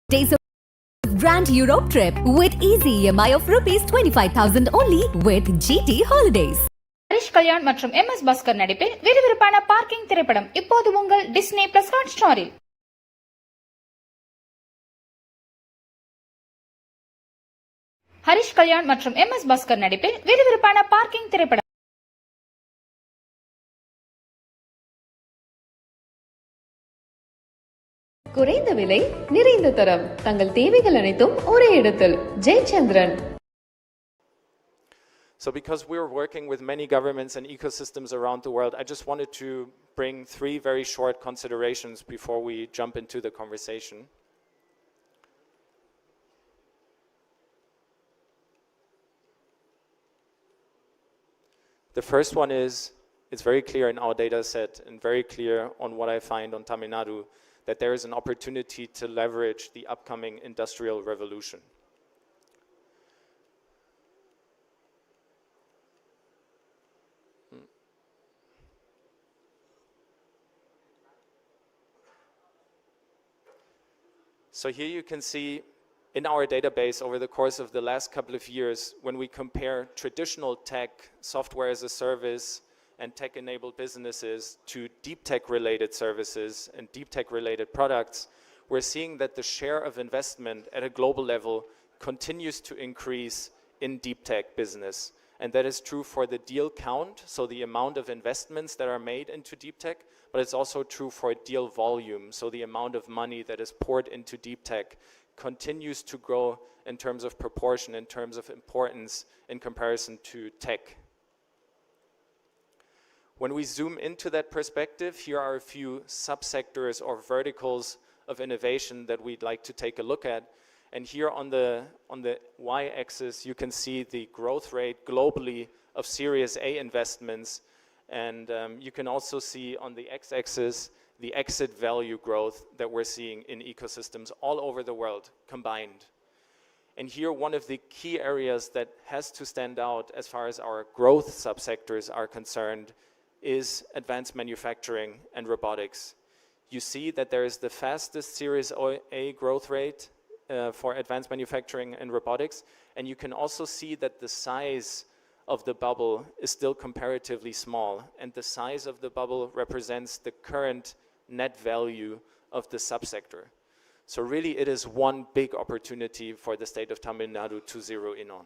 Days of Grand Europe trip with easy EMI of rupees 25,000 only with GT Holidays. Harish Kalyan மற்றும் MS Bhaskar நடிப்பில் விறுவிறுப்பான parking திரைப்படம் இப்போது உங்கள் டிஸ்னி பிளஸ் ஹாட்ஸ்டாரில். ஹரிஷ் கல்யாண் மற்றும் MS பாஸ்கர் நடிப்பில் விறுவிறுப்பான பார்க்கிங் திரைப்படம். குறைந்த விலை நிறைந்த தரம் தங்கள் தேவைகள் அனைத்தும் ஒரே இடத்தில் Jayachandran. So because we're working with many governments and ecosystems around the world, I just wanted to bring 3 very short considerations before we jump into the conversation. The first one is, it's very clear in our data set and very clear on what I find on Tamil Nadu, that there is an opportunity to leverage the upcoming industrial revolution. So here you can see in our database over the course of the last couple of years, when we compare traditional tech, software as a service, and tech-enabled businesses to deep tech-related services and deep tech-related products, we're seeing that the share of investment at a global level continues to increase in deep tech business. And that is true for the deal count, so the amount of investments that are made into deep tech, but it's also true for deal volume, so the amount of money that is poured into deep tech continues to grow in terms of proportion, in terms of importance in comparison to tech. When we zoom into that perspective, here are a few subsectors or verticals of innovation that we'd like to take a look at. And here on the y-axis, you can see the growth rate globally of Series A investments. And you can also see on the x-axis the exit value growth that we're seeing in ecosystems all over the world combined. And here, one of the key areas that has to stand out as far as our growth subsectors are concerned is advanced manufacturing and robotics. You see that there is the fastest Series A growth rate for advanced manufacturing and robotics, and you can also see that the size of the bubble is still comparatively small, and the size of the bubble represents the current net value of the subsector. So really it is one big opportunity for the state of Tamil Nadu to zero in on.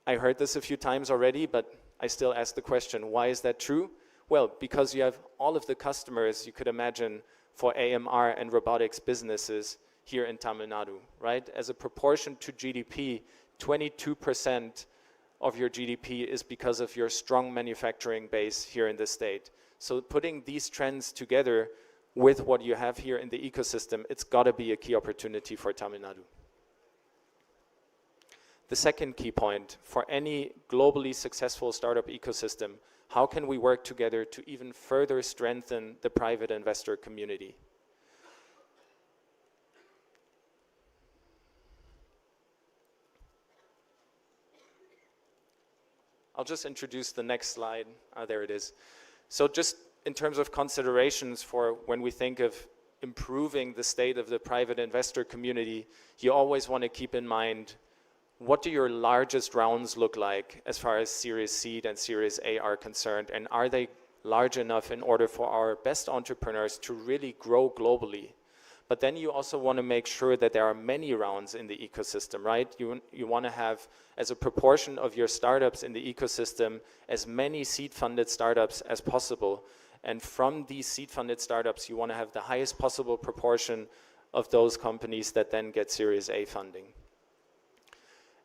I heard this a few times already, but I still ask the question, why is that true? Well, because you have all of the customers you could imagine for AMR and robotics businesses here in Tamil Nadu, right? As a proportion to GDP, 22% of your GDP is because of your strong manufacturing base here in the state. So putting these trends together with what you have here in the ecosystem, it's got to be a key opportunity for Tamil Nadu. The second key point, for any globally successful startup ecosystem, how can we work together to even further strengthen the private investor community? I'll just introduce the next slide. There it is. So just in terms of considerations for when we think of improving the state of the private investor community, you always want to keep in mind, what do your largest rounds look like as far as Series Seed and Series A are concerned? And are they large enough in order for our best entrepreneurs to really grow globally? But then you also want to make sure that there are many rounds in the ecosystem, right? You want to have, as a proportion of your startups in the ecosystem, as many seed-funded startups as possible. And from these seed-funded startups, you want to have the highest possible proportion of those companies that then get Series A funding.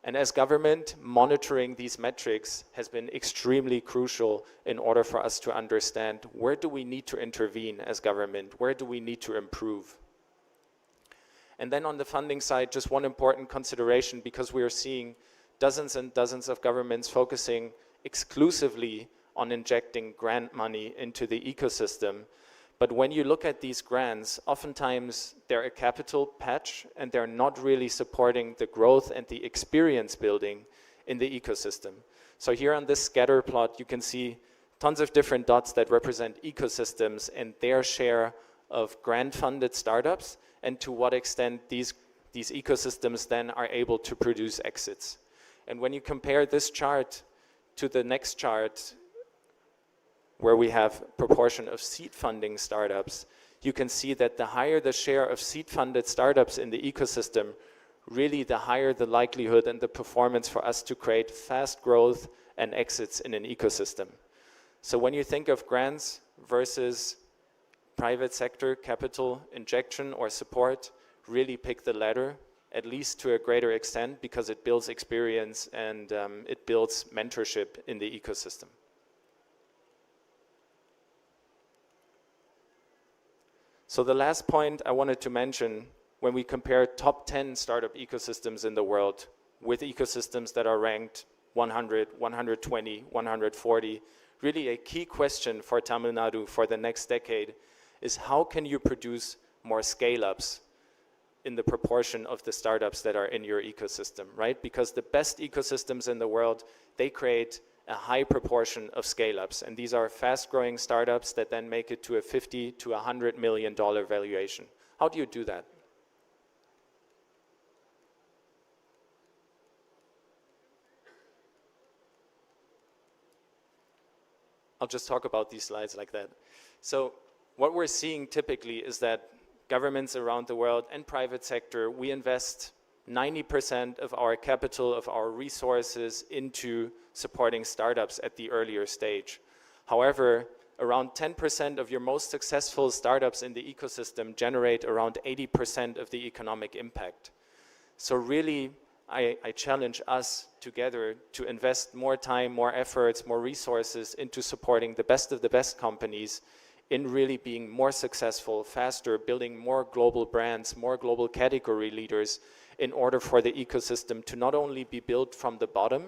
And as government, monitoring these metrics has been extremely crucial in order for us to understand, where do we need to intervene as government? Where do we need to improve? And then on the funding side, just one important consideration, because we are seeing dozens and dozens of governments focusing exclusively on injecting grant money into the ecosystem. But when you look at these grants, oftentimes they're a capital patch and they're not really supporting the growth and the experience building in the ecosystem. So here on this scatter plot, you can see tons of different dots that represent ecosystems and their share of grant-funded startups and to what extent these ecosystems then are able to produce exits. And when you compare this chart to the next chart, where we have proportion of seed funding startups, you can see that the higher the share of seed-funded startups in the ecosystem, really the higher the likelihood and the performance for us to create fast growth and exits in an ecosystem. So when you think of grants versus private sector capital injection or support, really pick the latter, at least to a greater extent, because it builds experience and it builds mentorship in the ecosystem. So the last point I wanted to mention, when we compare top 10 startup ecosystems in the world with ecosystems that are ranked 100, 120, 140, really a key question for Tamil Nadu for the next decade is how can you produce more scale-ups in the proportion of the startups that are in your ecosystem, right? Because the best ecosystems in the world, they create a high proportion of scale-ups, and these are fast-growing startups that then make it to a $50 to $100 million valuation. How do you do that? I'll just talk about these slides like that. So what we're seeing typically is that governments around the world and private sector, we invest 90% of our capital, of our resources into supporting startups at the earlier stage. However, around 10% of your most successful startups in the ecosystem generate around 80% of the economic impact. So really, I challenge us together to invest more time, more efforts, more resources into supporting the best of the best companies in really being more successful, faster, building more global brands, more global category leaders, in order for the ecosystem to not only be built from the bottom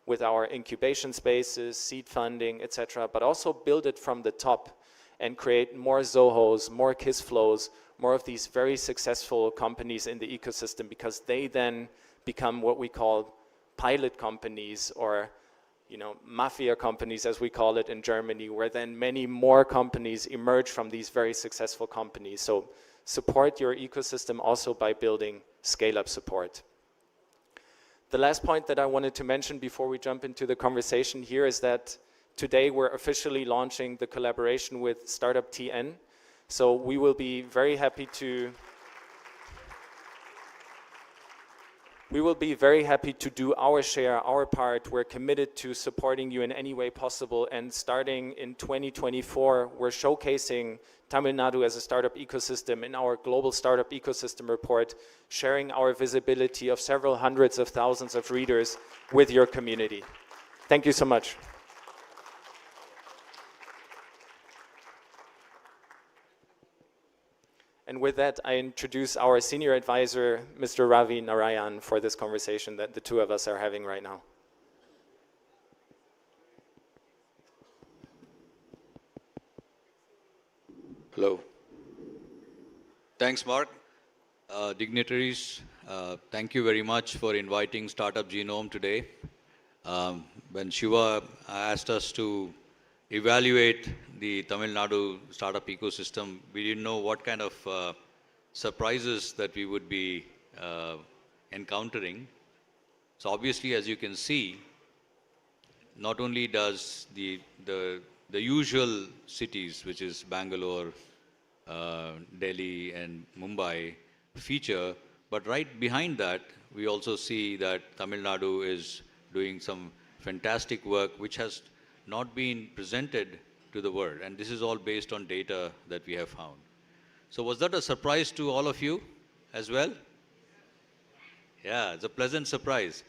with our incubation spaces, seed funding, etc., but also build it from the top and create more Zohos, more Kiss Flows, more of these very successful companies in the ecosystem, because they then become what we call pilot companies, or mafia companies, as we call it in Germany, where then many more companies emerge from these very successful companies. So support your ecosystem also by building scale-up support. The last point that I wanted to mention before we jump into the conversation here is that today we're officially launching the collaboration with Startup TN. So we will be very happy to do our share, our part. We're committed to supporting you in any way possible. And starting in 2024, we're showcasing Tamil Nadu as a startup ecosystem in our global startup ecosystem report, sharing our visibility of several hundreds of thousands of readers with your community. Thank you so much. And with that, I introduce our senior advisor, Mr. Ravi Narayan, for this conversation that the two of us are having right now. Hello. Thanks, Mark. Dignitaries, thank you very much for inviting Startup Genome today. When Shiva asked us to evaluate the Tamil Nadu startup ecosystem, we didn't know what kind of surprises that we would be encountering. So obviously, as you can see, not only does the usual cities, which is Bangalore, Delhi and Mumbai, feature, but right behind that, we also see that Tamil Nadu is doing some fantastic work which has not been presented to the world, and this is all based on data that we have found. So was that a surprise to all of you as well? Yeah, it's a pleasant surprise.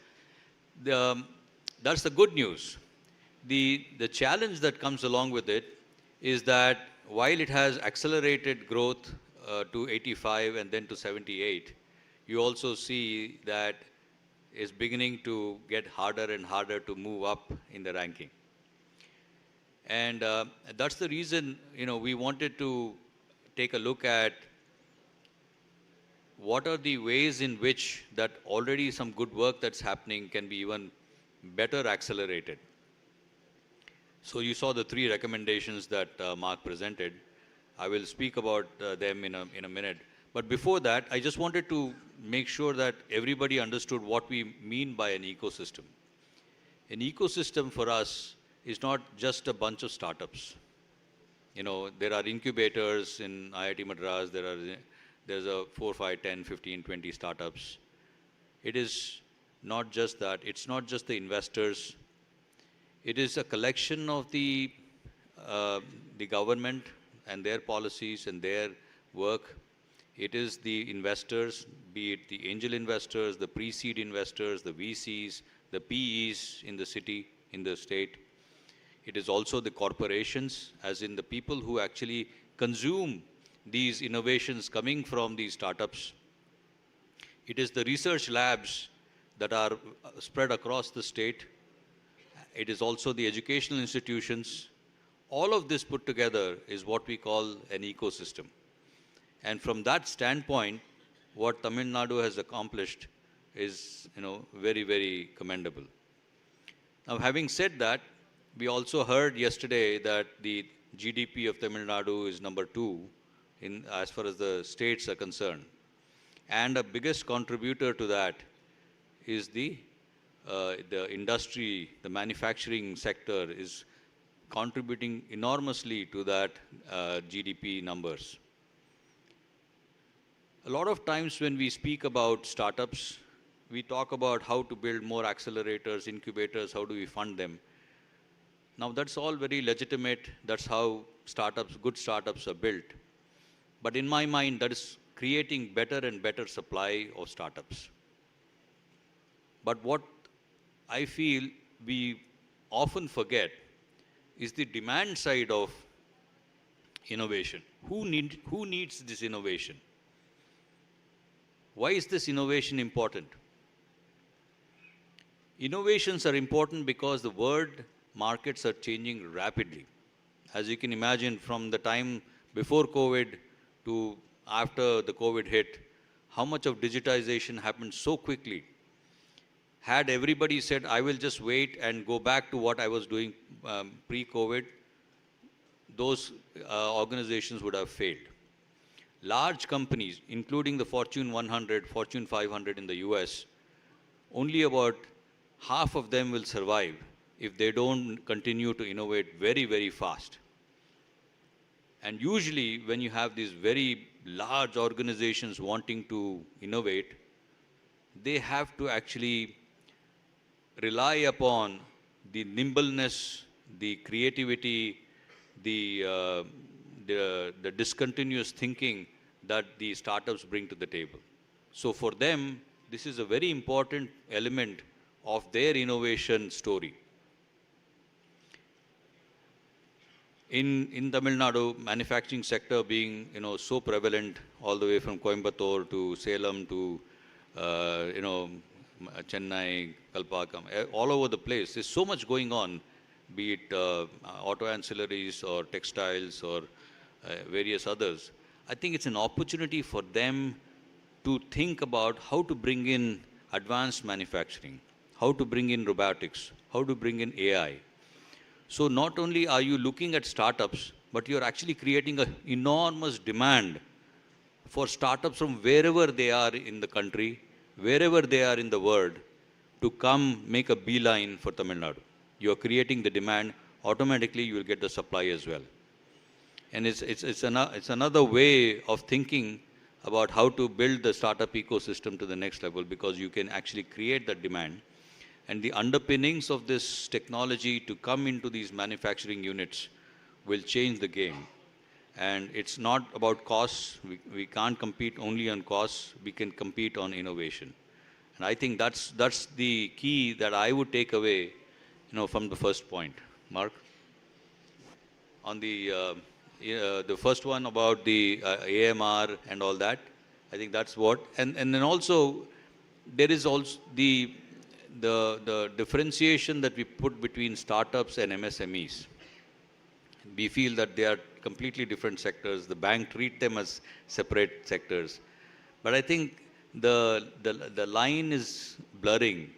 That's the good news. The challenge that comes along with it is that while it has accelerated growth to 85 and then to 78, you also see that it's beginning to get harder and harder to move up in the ranking. And that's the reason, we wanted to take a look at what are the ways in which that already some good work that's happening can be even better accelerated. So you saw the 3 recommendations that Mark presented. I will speak about them in a minute. But before that, I just wanted to make sure that everybody understood what we mean by an ecosystem. An ecosystem for us is not just a bunch of startups. You know, there are incubators in IIT Madras, there's a 4, 5, 10, 15, 20 startups. It is not just that. It's not just the investors. It is a collection of the government and their policies and their work. It is the investors, be it the angel investors, the pre-seed investors, the VCs, the PEs in the city, in the state. It is also the corporations, as in the people who actually consume these innovations coming from these startups. It is the research labs that are spread across the state. It is also the educational institutions. All of this put together is what we call an ecosystem. And from that standpoint, what Tamil Nadu has accomplished is, very, very commendable. Now, having said that, we also heard yesterday that the GDP of Tamil Nadu is number 2 as far as the states are concerned. And the biggest contributor to that is the industry, the manufacturing sector is contributing enormously to that GDP numbers. A lot of times when we speak about startups, we talk about how to build more accelerators, incubators, how do we fund them. Now that's all very legitimate. That's how good startups are built. But in my mind, that is creating better and better supply of startups. But what I feel we often forget is the demand side of innovation. Who needs this innovation? Why is this innovation important? Innovations are important because the world markets are changing rapidly. As you can imagine, from the time before COVID to after the COVID hit, how much of digitization happened so quickly. Had everybody said, I will just wait and go back to what I was doing pre-COVID, those organizations would have failed. Large companies, including the Fortune 100, Fortune 500 in the US, only about half of them will survive if they don't continue to innovate very, very fast. And usually when you have these very large organizations wanting to innovate, they have to actually rely upon the nimbleness, the creativity, the discontinuous thinking that the startups bring to the table. So for them, this is a very important element of their innovation story. In Tamil Nadu, manufacturing sector being so prevalent all the way from Coimbatore to Salem to Chennai, Kalpakkam, all over the place. There's so much going on, be it auto ancillaries or textiles or various others. I think it's an opportunity for them to think about how to bring in advanced manufacturing, how to bring in robotics, how to bring in AI. So not only are you looking at startups, but you're actually creating an enormous demand for startups from wherever they are in the country, wherever they are in the world, to come make a beeline for Tamil Nadu. You're creating the demand, automatically you will get the supply as well. And it's another way of thinking about how to build the startup ecosystem to the next level, because you can actually create that demand. And the underpinnings of this technology to come into these manufacturing units will change the game. And it's not about costs. We can't compete only on costs. We can compete on innovation. And I think that's the key that I would take away, from the first point. Mark? On the first one about the AMR and all that, I think that's what. And then also, there is also the differentiation that we put between startups and MSMEs. We feel that they are completely different sectors. The bank treat them as separate sectors. But I think the line is blurring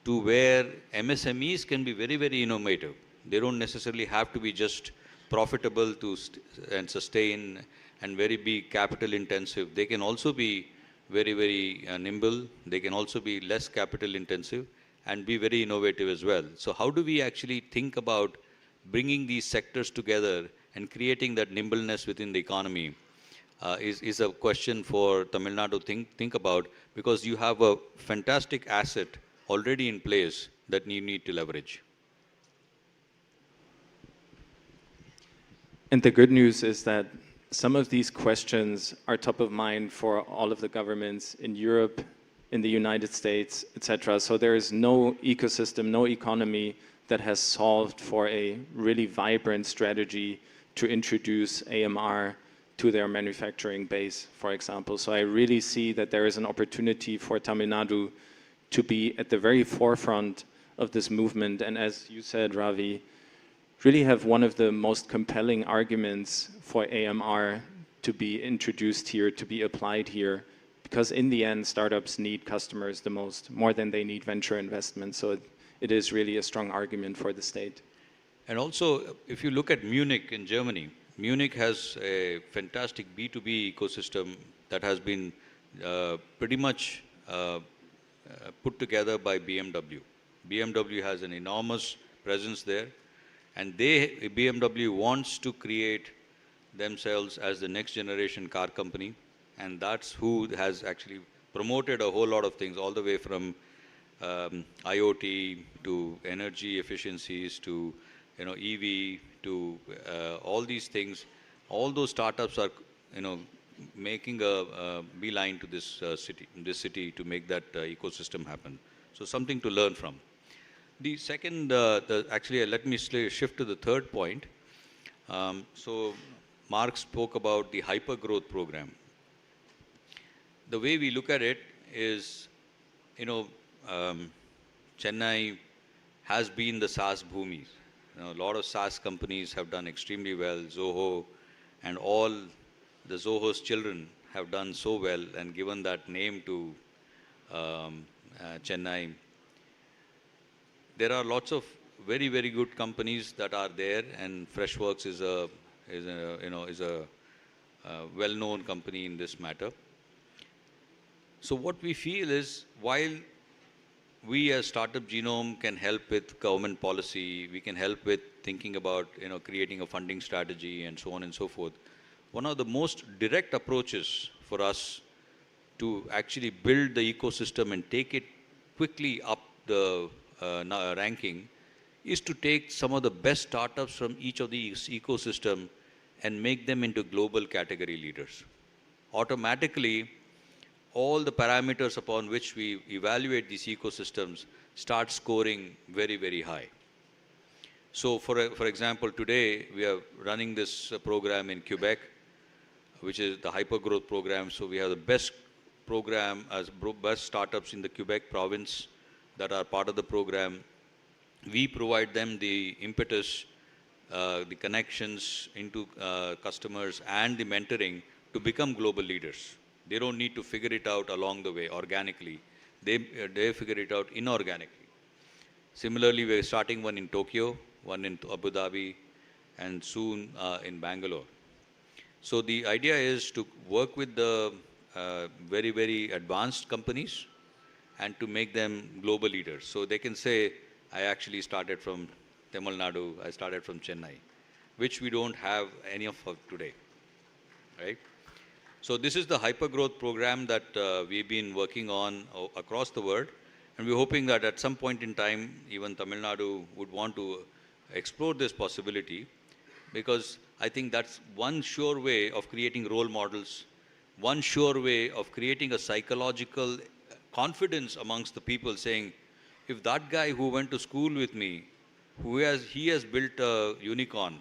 to where MSMEs can be very, very innovative. They don't necessarily have to be just profitable and sustain and very be capital intensive. They can also be very, very nimble. They can also be less capital intensive and be very innovative as well. So how do we actually think about bringing these sectors together and creating that nimbleness within the economy is a question for Tamil Nadu to think about, because you have a fantastic asset already in place that you need to leverage. And the good news is that some of these questions are top of mind for all of the governments in Europe, in the United States, etc. So there is no ecosystem, no economy that has solved for a really vibrant strategy to introduce AMR to their manufacturing base, for example. So I really see that there is an opportunity for Tamil Nadu to be at the very forefront of this movement. And as you said, Ravi, really have one of the most compelling arguments for AMR to be introduced here, to be applied here, because in the end, startups need customers the most, more than they need venture investment. So it is really a strong argument for the state. And also, if you look at Munich in Germany, Munich has a fantastic B2B ecosystem that has been pretty much put together by BMW. BMW has an enormous presence there, and BMW wants to create themselves as the next generation car company, and that's who has actually promoted a whole lot of things, all the way from IoT to energy efficiencies to EV to all these things. All those startups are making a beeline to this city to make that ecosystem happen. So something to learn from. The second, actually, let me shift to the third point. So Mark spoke about the hyper-growth program. The way we look at it is, Chennai has been the SaaS bhumi. A lot of SaaS companies have done extremely well. Zoho and all the Zoho's children have done so well and given that name to Chennai. There are lots of very, very good companies that are there, and Freshworks is a well-known company in this matter. So what we feel is, while we as Startup Genome can help with government policy, we can help with thinking about creating a funding strategy and so on and so forth, one of the most direct approaches for us to actually build the ecosystem and take it quickly up the ranking is to take some of the best startups from each of these ecosystem and make them into global category leaders. Automatically, all the parameters upon which we evaluate these ecosystems start scoring very, very high. So for example, today we are running this program in Quebec, which is the hypergrowth program. So we have the best program as best startups in the Quebec province that are part of the program. We provide them the impetus, the connections into customers and the mentoring to become global leaders. They don't need to figure it out along the way organically. They figure it out inorganically. Similarly, we're starting one in Tokyo, one in Abu Dhabi, and soon in Bangalore. So the idea is to work with the very, very advanced companies and to make them global leaders. So they can say, I actually started from TamilNadu, I started from Chennai, which we don't have any of today, right? So this is the hypergrowth program that we've been working on across the world, and we're hoping that at some point in time, even Tamil Nadu would want to explore this possibility, because I think that's one sure way of creating role models, one sure way of creating a psychological confidence amongst the people, saying, if that guy who went to school with me, he has built a unicorn,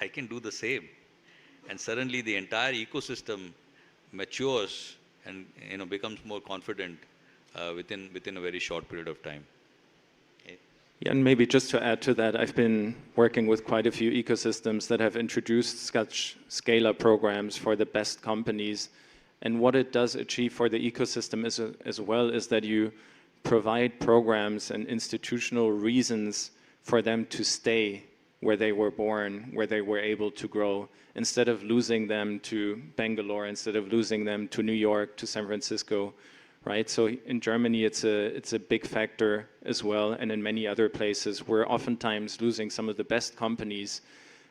I can do the same. And suddenly the entire ecosystem matures and becomes more confident within a very short period of time. Yeah, and maybe just to add to that, I've been working with quite a few ecosystems that have introduced such scale-up programs for the best companies. And what it does achieve for the ecosystem as well is that you provide programs and institutional reasons for them to stay where they were born, where they were able to grow, instead of losing them to Bangalore, instead of losing them to New York, to San Francisco, right? So in Germany, it's a big factor as well, and in many other places, we're oftentimes losing some of the best companies.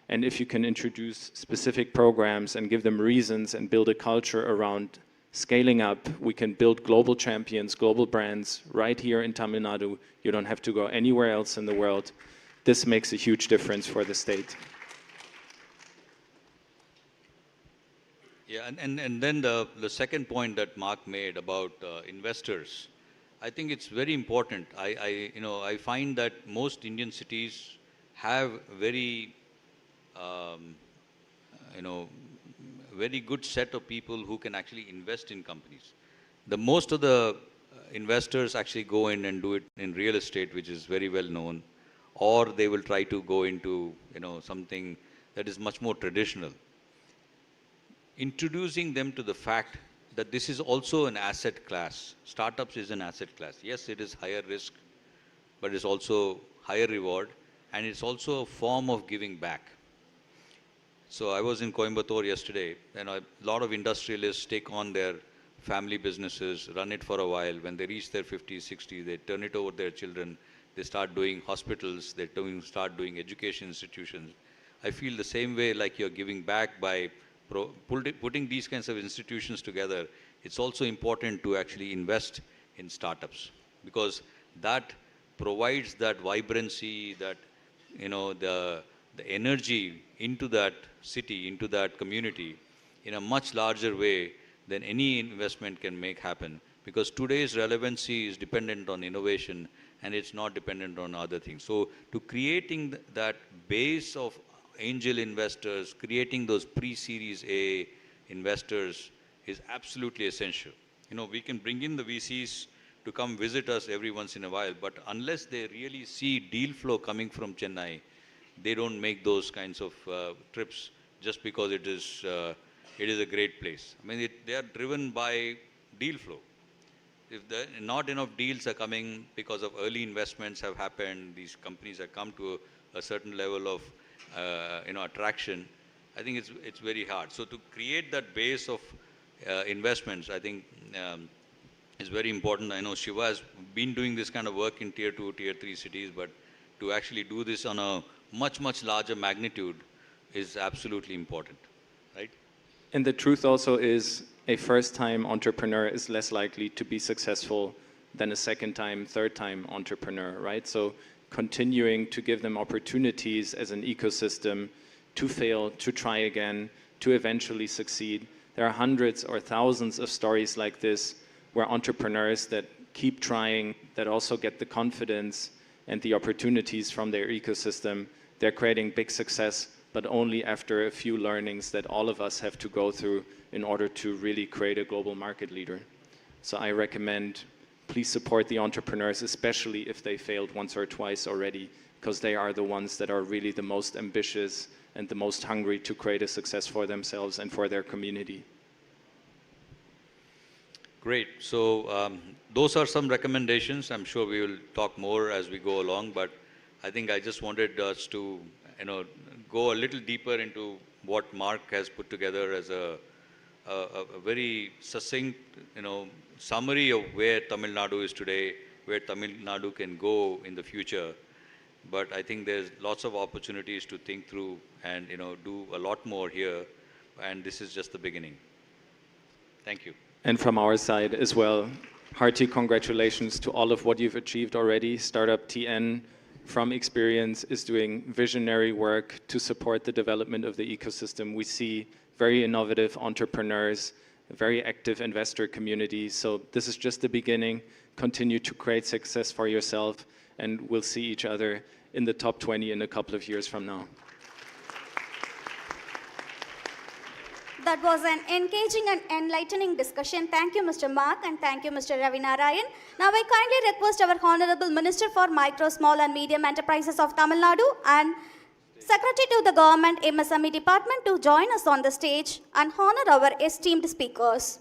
And if you can introduce specific programs and give them reasons and build a culture around scaling up, we can build global champions, global brands right here in Tamil Nadu. You don't have to go anywhere else in the world. This makes a huge difference for the state. Yeah, and then the second point that Mark made about investors, I think it's very important. I find that most Indian cities have very, very good set of people who can actually invest in companies. The most of the investors actually go in and do it in real estate, which is very well known, or they will try to go into something that is much more traditional. Introducing them to the fact that this is also an asset class. Startups is an asset class. Yes, it is higher risk, but it's also higher reward, and it's also a form of giving back. So I was in Coimbatore yesterday, and a lot of industrialists take on their family businesses, run it for a while. When they reach their 50s, 60s, they turn it over to their children. They start doing hospitals. They start doing education institutions. I feel the same way, like you're giving back by putting these kinds of institutions together. It's also important to actually invest in startups, because that provides that vibrancy, that the energy into that city, into that community, in a much larger way than any investment can make happen. Because today's relevancy is dependent on innovation, and it's not dependent on other things. So to creating that base of angel investors, creating those pre-series A investors is absolutely essential. We can bring in the VCs to come visit us every once in a while, but unless they really see deal flow coming from Chennai, they don't make those kinds of trips just because it is a great place. I mean, they are driven by deal flow. If not enough deals are coming because of early investments have happened, these companies have come to a certain level of attraction, I think it's very hard. So to create that base of investments, I think is very important. I know Shiva has been doing this kind of work in tier 2, tier 3 cities, but to actually do this on a much, much larger magnitude is absolutely important, right? And the truth also is, a first-time entrepreneur is less likely to be successful than a second-time, third-time entrepreneur, right? So continuing to give them opportunities as an ecosystem to fail, to try again, to eventually succeed. There are hundreds or thousands of stories like this where entrepreneurs that keep trying, that also get the confidence and the opportunities from their ecosystem, they're creating big success, but only after a few learnings that all of us have to go through in order to really create a global market leader. So I recommend, please support the entrepreneurs, especially if they failed once or twice already, because they are the ones that are really the most ambitious and the most hungry to create a success for themselves and for their community. Great. So those are some recommendations. I'm sure we will talk more as we go along, but I think I just wanted us to go a little deeper into what Mark has put together as a very succinct summary of where Tamil Nadu is today, where Tamil Nadu can go in the future. But I think there's lots of opportunities to think through and do a lot more here, and this is just the beginning. Thank you. And from our side as well, hearty congratulations to all of what you've achieved already. Startup TN, from experience, is doing visionary work to support the development of the ecosystem. We see very innovative entrepreneurs, a very active investor community. So this is just the beginning. Continue to create success for yourself, and we'll see each other in the top 20 in a couple of years from now. That was an engaging and enlightening discussion. Thank you, Mr. Mark, and thank you, Mr. Ravi Narayan. Now I kindly request our Honorable Minister for Micro, Small and Medium Enterprises of Tamil Nadu and Secretary to the Government MSME Department to join us on the stage and honor our esteemed speakers.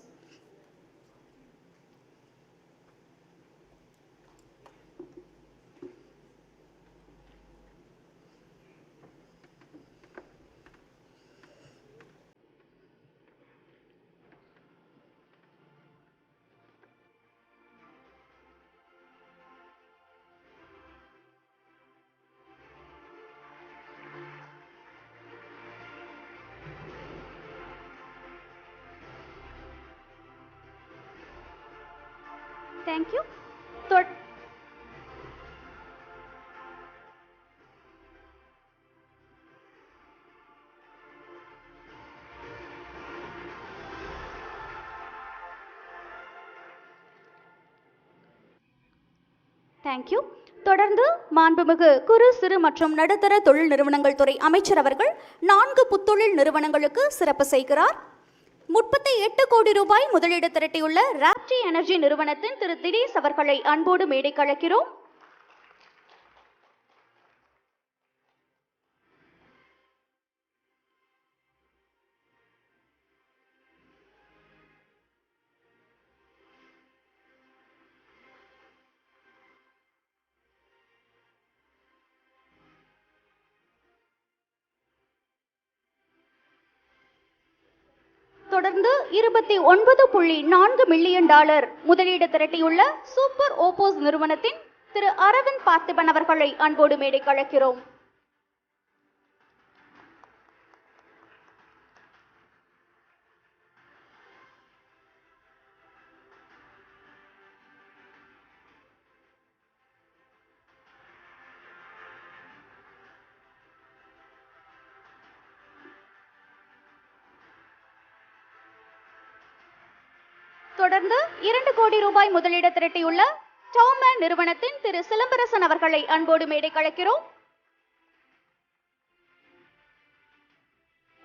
Thank you. Thank you. தொடர்ந்து மாண்புமிகு குறு சிறு மற்றும் நடுத்தர தொழில் நிறுவனங்கள் துறை அமைச்சர் அவர்கள் 4 புத்தொழில் நிறுவனங்களுக்கு சிறப்பு செய்கிறார். 38 கோடி ரூபாய் முதலீடு திரட்டியுள்ள ராப்டி எனர்ஜி நிறுவனத்தின் திரு தினேஷ் அவர்களை அன்போடு மேடைக்கு அழைக்கிறோம். தொடர்ந்து $29.4 மில்லியன் முதலீடு திரட்டியுள்ள சூப்பர் ஓப்போஸ் நிறுவனத்தின் திரு அரவிந்த் பார்த்திபன் அவர்களை அன்போடு மேடைக்கு அழைக்கிறோம். தொடர்ந்து 2 கோடி ரூபாய் முதலீடு திரட்டியுள்ள டவுமேன் நிறுவனத்தின் திரு சிலம்பரசன் அவர்களை அன்போடு மேடைக்கு அழைக்கிறோம்.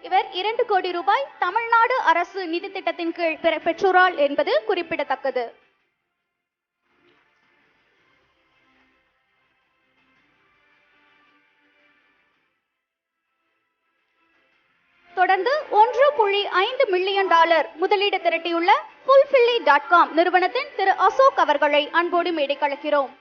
இவர் 2 கோடி ரூபாய் தமிழ்நாடு அரசு நிதி திட்டத்தின் கீழ் பெற்றுள்ளார் என்பது குறிப்பிடத்தக்கது. தொடர்ந்து $1.5 மில்லியன் முதலீடு திரட்டியுள்ள fulfilly.com நிறுவனத்தின் திரு அசோக் அவர்களை அன்போடு மேடைக்கு அழைக்கிறோம்.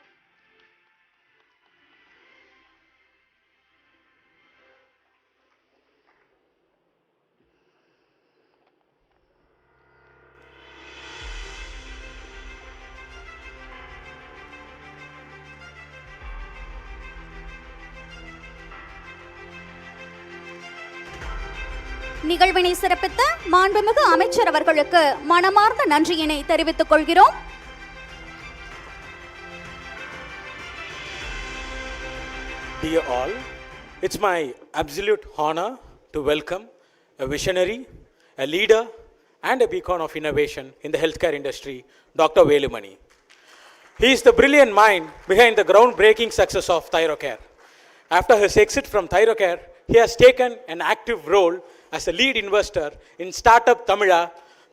நிகழ்வினை சிறப்பித்த மாண்புமிகு அமைச்சர் அவர்களுக்கு மனமார்ந்த நன்றியினை தெரிவித்துக் கொள்கிறோம். Dear all, it's my absolute honor to welcome a visionary, a leader, and a beacon of innovation in the healthcare industry, Dr. Velumani. He is the brilliant mind behind the groundbreaking success of ThyroCare. After his exit from ThyroCare, he has taken an active role as a lead investor in Startup Tamila,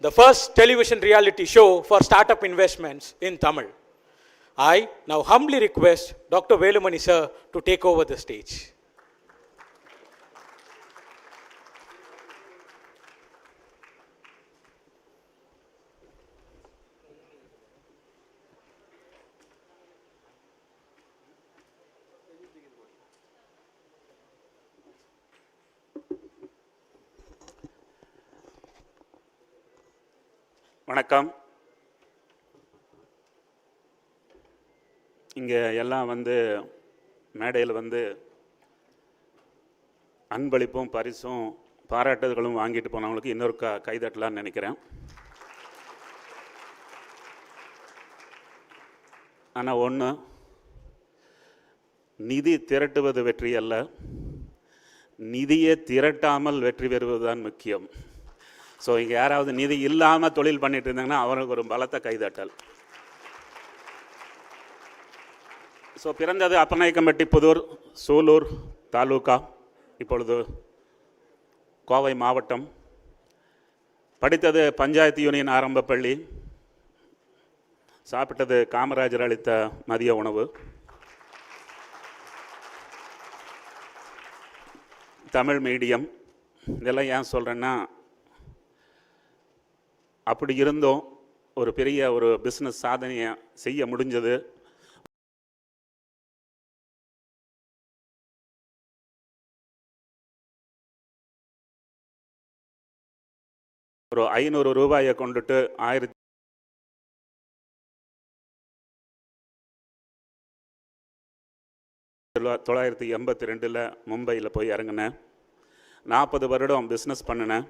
the first television reality show for startup investments in Tamil. I now humbly request Dr. Velumani sir to take over the stage. வணக்கம். இங்கே எல்லாம் மேடையில் அன்பளிப்பும் பரிசும் பாராட்டுதல்களும் வாங்கிட்டு போனவங்களுக்கு இன்னொரு கைதட்டலான்னு நினைக்கிறேன். ஆனால் ஒன்று, நிதி திரட்டுவது வெற்றி அல்ல, நிதியை திரட்டாமல் வெற்றி பெறுவதுதான் முக்கியம். ஸோ இங்கே யாராவது நிதி இல்லாமல் தொழில் பண்ணிட்டு இருந்தாங்கன்னா அவருக்கு ஒரு பலத்த கைதட்டல். ஸோ பிறந்தது அப்பநாயக்கம்பட்டி புதூர் சூலூர் தாலுகா, இப்பொழுது கோவை மாவட்டம். படித்தது பஞ்சாயத்து யூனியன் ஆரம்ப பள்ளி. சாப்பிட்டது காமராஜர் அளித்த மதிய உணவு. தமிழ் மீடியம். இதெல்லாம் ஏன் சொல்கிறேன்னா, அப்படி இருந்தும் ஒரு பெரிய ஒரு பிஸ்னஸ் சாதனையை செய்ய முடிஞ்சது. ஒரு 500 ரூபாயை கொண்டுட்டு 1982 மும்பையில் போய் இறங்கினேன். 40 வருடம் பிஸ்னஸ் பண்ணினேன்.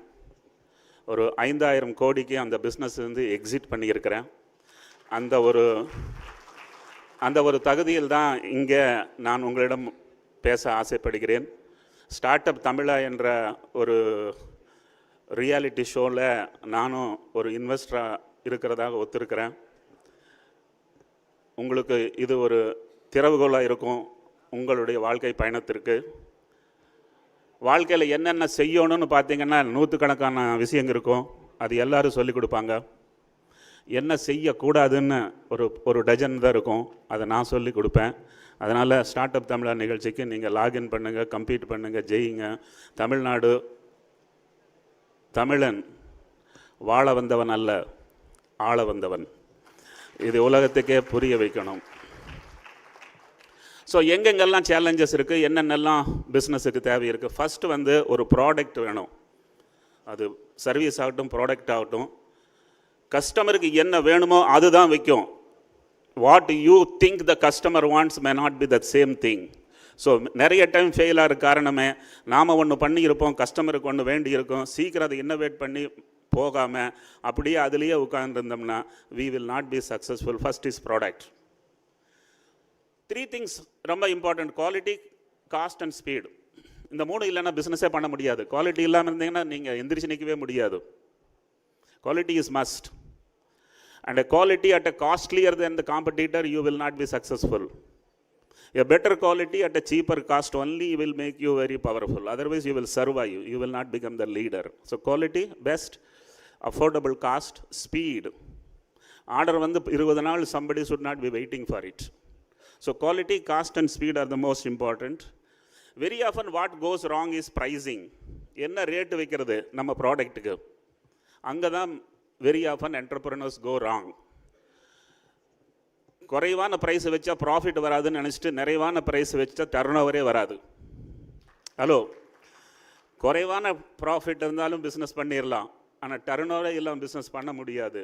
ஒரு 5000 கோடிக்கு அந்த பிஸ்னஸ் எக்ஸிட் பண்ணியிருக்கிறேன். அந்த ஒரு தகுதியில் தான் இங்கே நான் உங்களிடம் பேச ஆசைப்படுகிறேன். ஸ்டார்ட் அப் தமிழா என்ற ஒரு ரியாலிட்டி ஷோவில் நானும் ஒரு இன்வெஸ்டராக இருக்கிறதாக ஒத்துருக்கிறேன். உங்களுக்கு இது ஒரு திறவுகோலாக இருக்கும் உங்களுடைய வாழ்க்கை பயணத்திற்கு. வாழ்க்கையில் என்னென்ன செய்யணும்னு பார்த்தீங்கன்னா நூற்றுக்கணக்கான விஷயங்கள் இருக்கும். அது எல்லோரும் சொல்லிக் கொடுப்பாங்க. என்ன செய்யக்கூடாதுன்னு ஒரு டஜன் தான் இருக்கும். அதை நான் சொல்லி கொடுப்பேன். அதனால் ஸ்டார்ட் அப் தமிழா நிகழ்ச்சிக்கு நீங்கள் லாகின் பண்ணுங்கள், கம்ப்ளீட் பண்ணுங்கள், ஜெயிங்க. தமிழ்நாடு தமிழன் வாழ வந்தவன் அல்ல, ஆள வந்தவன். இது உலகத்துக்கே புரிய வைக்கணும். ஸோ எங்கெங்கெல்லாம் சேலஞ்சஸ் இருக்குது, என்னென்னலாம் பிஸ்னஸுக்கு தேவை இருக்குது. ஃபஸ்ட்டு ஒரு ப்ராடக்ட் வேணும். அது சர்வீஸ் ஆகட்டும், ப்ராடக்ட் ஆகட்டும். கஸ்டமருக்கு என்ன வேணுமோ அதுதான் விற்கும். What you think the customer wants may not be the same thing. So நிறைய டைம் ஃபெயில் ஆகிற காரணமே நாம் ஒன்று பண்ணியிருப்போம், கஸ்டமருக்கு ஒன்று வேண்டியிருக்கோம், சீக்கிரம் அதை இன்னோவேட் பண்ணி போகாமல் அப்படியே அதுலேயே உட்கார்ந்துருந்தோம்னா we will not be successful. First is product. 3 things ரொம்ப important: quality, cost and speed. இந்த 3 இல்லைன்னா பிஸ்னஸே பண்ண முடியாது. குவாலிட்டி இல்லாமல் இருந்தீங்கன்னா நீங்கள் எந்திரிச்சு நிற்கவே முடியாது. Quality is must. And a quality at a costlier than the competitor, you will not be successful. A better quality at a cheaper cost only will make you very powerful. Otherwise, you will survive. You will not become the leader. So, quality, best, affordable cost, speed. Order 20 naal, somebody should not be waiting for it. So, quality, cost and speed are the most important. Very often, what goes wrong is pricing. Enna rate வைக்கிறது நம்ம ப்ராடக்ட்டுக்கு. அங்கே தான் very often entrepreneurs go wrong. குறைவான price வச்சா profit வராதுன்னு நினச்சிட்டு நிறைவான ப்ரைஸ் வச்சா டர்னோவரே வராது. ஹலோ, குறைவான ப்ராஃபிட் இருந்தாலும் பிஸ்னஸ் பண்ணிடலாம், ஆனால் டர்னோவரே இல்லாமல் பிஸ்னஸ் பண்ண முடியாது.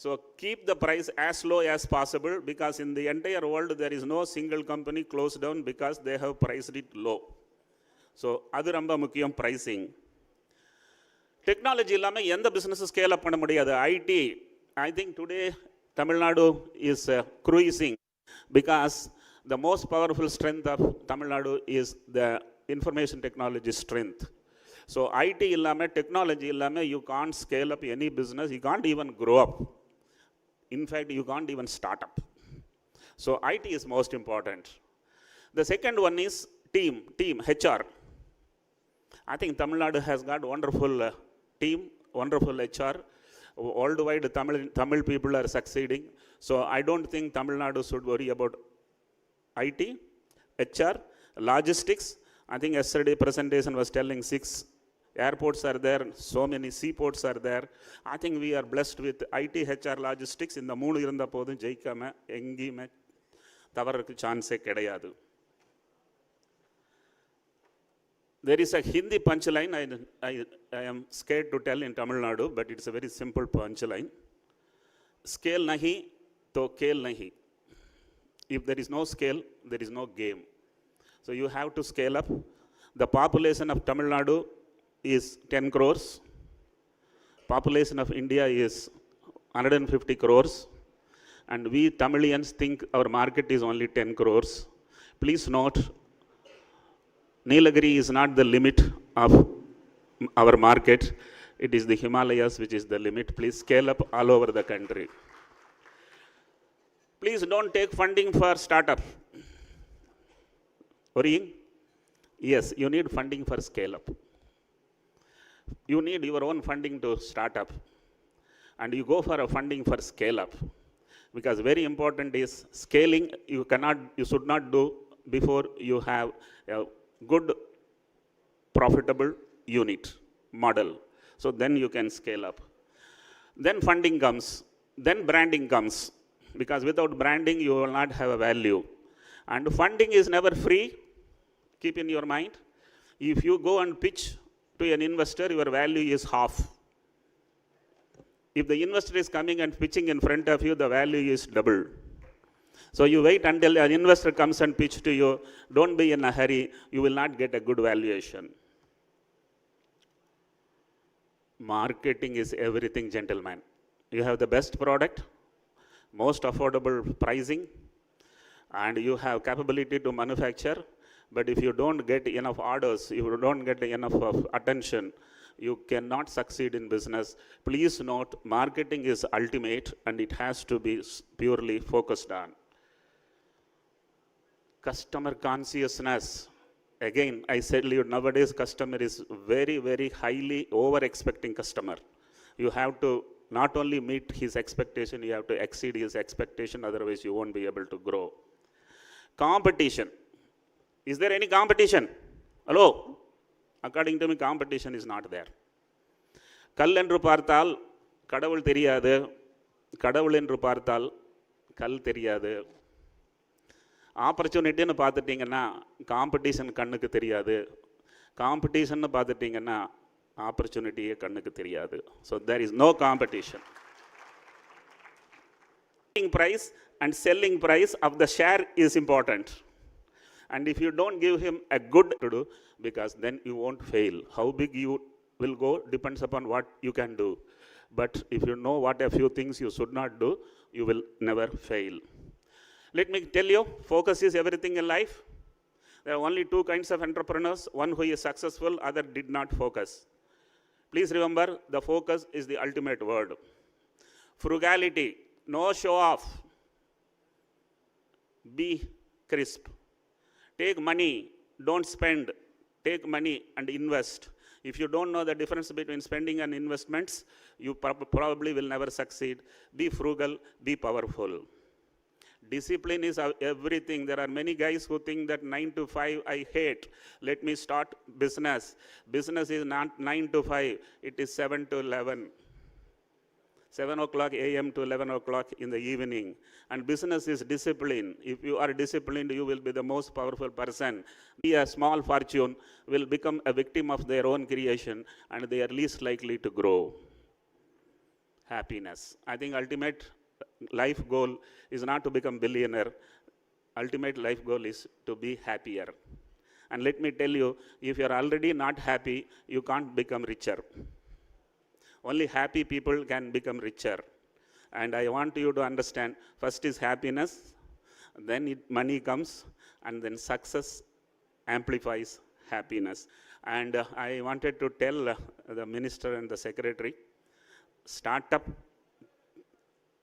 So keep the price as low as possible, because in the entire world there is no single company close down because they have priced it low. So அது ரொம்ப முக்கியம், ப்ரைஸிங். டெக்னாலஜி இல்லாமல் எந்த பிஸ்னஸும் ஸ்கேல் அப் பண்ண முடியாது. IT, I think today Tamil Nadu is cruising because the most powerful strength of Tamil Nadu is the information technology strength. So IT இல்லாமல், technology இல்லாமல் you can't scale up any business. You can't even grow up. In fact, you can't even start up. So IT is most important. The second one is team, HR. I think Tamil Nadu has got wonderful team, wonderful HR. Worldwide Tamil people are succeeding. So I don't think Tamil Nadu should worry about IT, HR, logistics. I think yesterday presentation was telling 6 airports are there, so many seaports are there. I think we are blessed with IT, HR, logistics. இந்த 3 இருந்த போதும் ஜெயிக்காம எங்கேயுமே தவறதுக்கு சான்ஸே கிடையாது. There is a Hindi punchline I am scared to tell in Tamil Nadu, but it's a very simple punchline. Scale nahi to kale nahi. If there is no scale, there is no game. So you have to scale up. The population of Tamil Nadu is 10 crores. Population of India is 150 crores. And we Tamilians think our market is only 10 crores. Please note, Nilagiri is not the limit of our market. It is the Himalayas which is the limit. Please scale up all over the country. Please don't take funding for startup. Worrying? Yes, you need funding for scale up. You need your own funding to start up. And you go for a funding for scale up. Because very important is scaling, you should not do before you have a good profitable unit model. So then you can scale up. Then funding comes, then branding comes, because without branding you will not have a value. And funding is never free. Keep in your mind, if you go and pitch to an investor, your value is half. If the investor is coming and pitching in front of you, the value is double. So you wait until an investor comes and pitch to you. Don't be in a hurry. You will not get a good valuation. Marketing is everything, gentlemen. You have the best product, most affordable pricing, and you have capability to manufacture, but if you don't get enough orders, you don't get enough of attention, you cannot succeed in business. Please note, marketing is ultimate and it has to be purely focused on. Customer consciousness. Again, I said you nowadays customer is very, very highly over-expecting customer. You have to not only meet his expectation, you have to exceed his expectation, otherwise you won't be able to grow. Competition. Is there any competition? Hello? According to me, competition is not there. கல் என்று பார்த்தால் கடவுள் தெரியாது, கடவுள் என்று பார்த்தால் கல் தெரியாது. ஆப்பர்ச்சுனிட்டின்னு பார்த்துட்டிங்கன்னா காம்படிஷன் கண்ணுக்கு தெரியாது, காம்படிஷன்னு பார்த்துட்டிங்கன்னா ஆப்பர்ச்சுனிட்டியே கண்ணுக்கு தெரியாது. So there is no competition. Price and selling price of the share is important. And if you don't give him a good to do, because then you won't fail. How big you will go depends upon what you can do. But if you know what a few things you should not do, you will never fail. Let me tell you, focus is everything in life. There are only two kinds of entrepreneurs, one who is successful, other did not focus. Please remember, the focus is the ultimate word. Frugality, no show off. Be crisp. Take money, don't spend. Take money and invest. If you don't know the difference between spending and investments, you probably will never succeed. Be frugal, be powerful. Discipline is everything. There are many guys who think that 9 to 5 I hate. Let me start business. Business is not 9 to 5. It is 7 to 11. 7 o'clock a.m. to 11 o'clock in the evening. And business is discipline. If you are disciplined, you will be the most powerful person. Be a small fortune will become a victim of their own creation, and they are least likely to grow. Happiness. I think ultimate life goal is not to become billionaire. Ultimate life goal is to be happier. And let me tell you, if you are already not happy, you can't become richer. Only happy people can become richer. And I want you to understand, first is happiness, then money comes, and then success amplifies happiness. And I wanted to tell the minister and the secretary, startup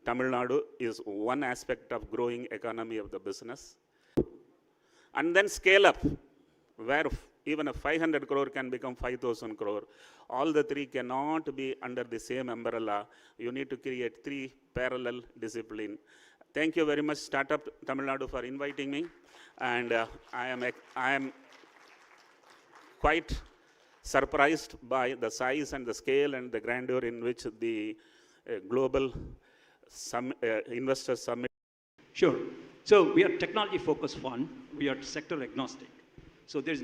TamilNadu is one aspect of growing economy of the business. And then scale up, where even a 500 crore can become 5,000 crore. All the three cannot be under the same umbrella. You need to create three parallel disciplines. Thank you very much, Startup TamilNadu, for inviting me. And I am quite surprised by the size and the scale and the grandeur in which the global investor summit. Sure. So we are technology focused fund. We are sector agnostic. So there's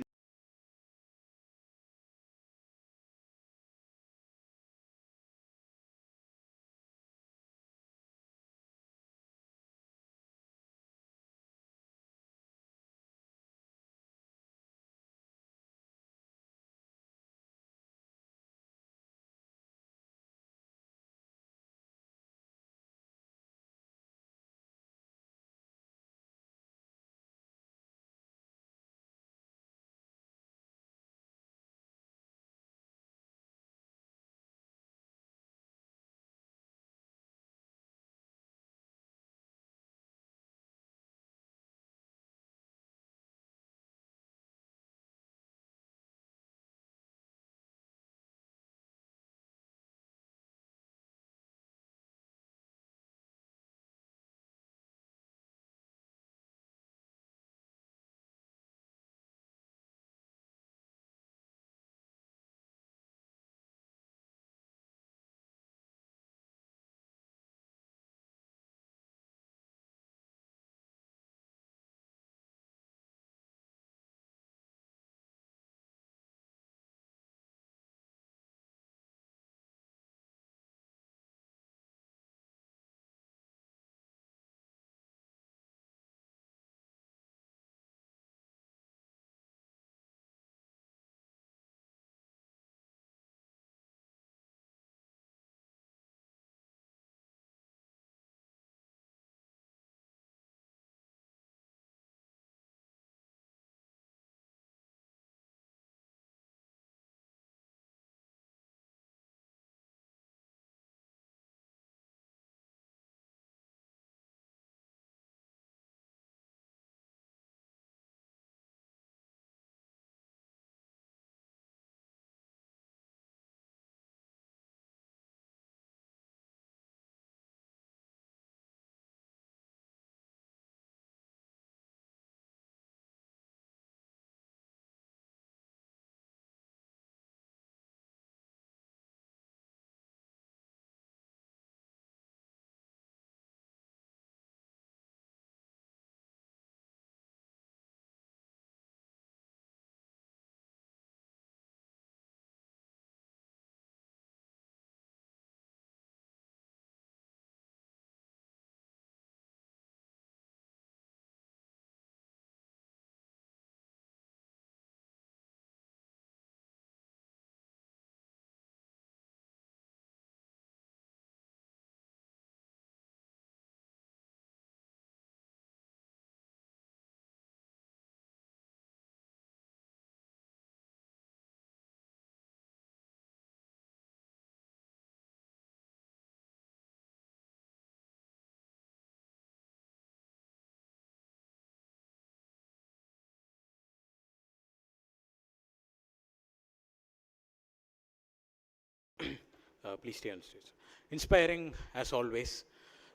please stay on stage. Inspiring as always.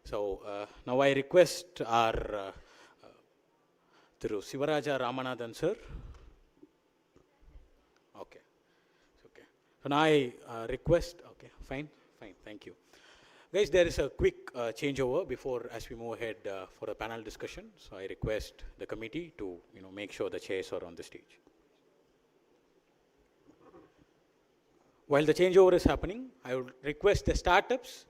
So now I request our Thiru Sivaraja Ramanathan sir. Okay. Okay. So now I request, okay, fine, thank you. Guys, there is a quick changeover before as we move ahead for a panel discussion. So I request the committee to make sure the chairs are on the stage. While the changeover is happening, I would request the startups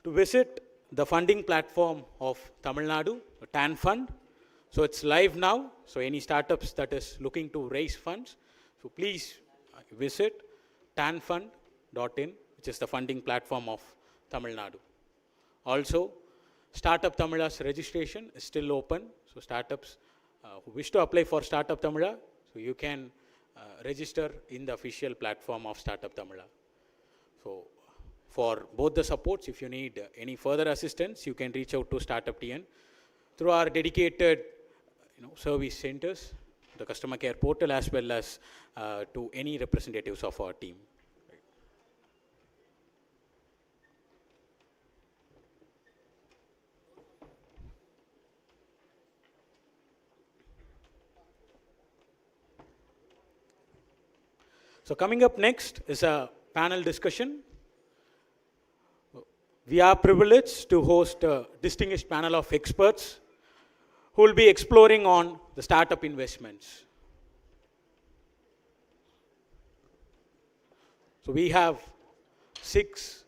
to visit the funding platform of TamilNadu, the TAN Fund. So it's live now. So any startups that is looking to raise funds, so please visit tanfund.in, which is the funding platform of Tamil Nadu. Also, Startup Tamila's registration is still open. So startups who wish to apply for Startup Tamila, so you can register in the official platform of Startup Tamila. So for both the supports, if you need any further assistance, you can reach out to Startup TN through our dedicated service centers, the customer care portal, as well as to any representatives of our team. So coming up next is a panel discussion. We are privileged to host a distinguished panel of experts who will be exploring on the startup investments. So we have 6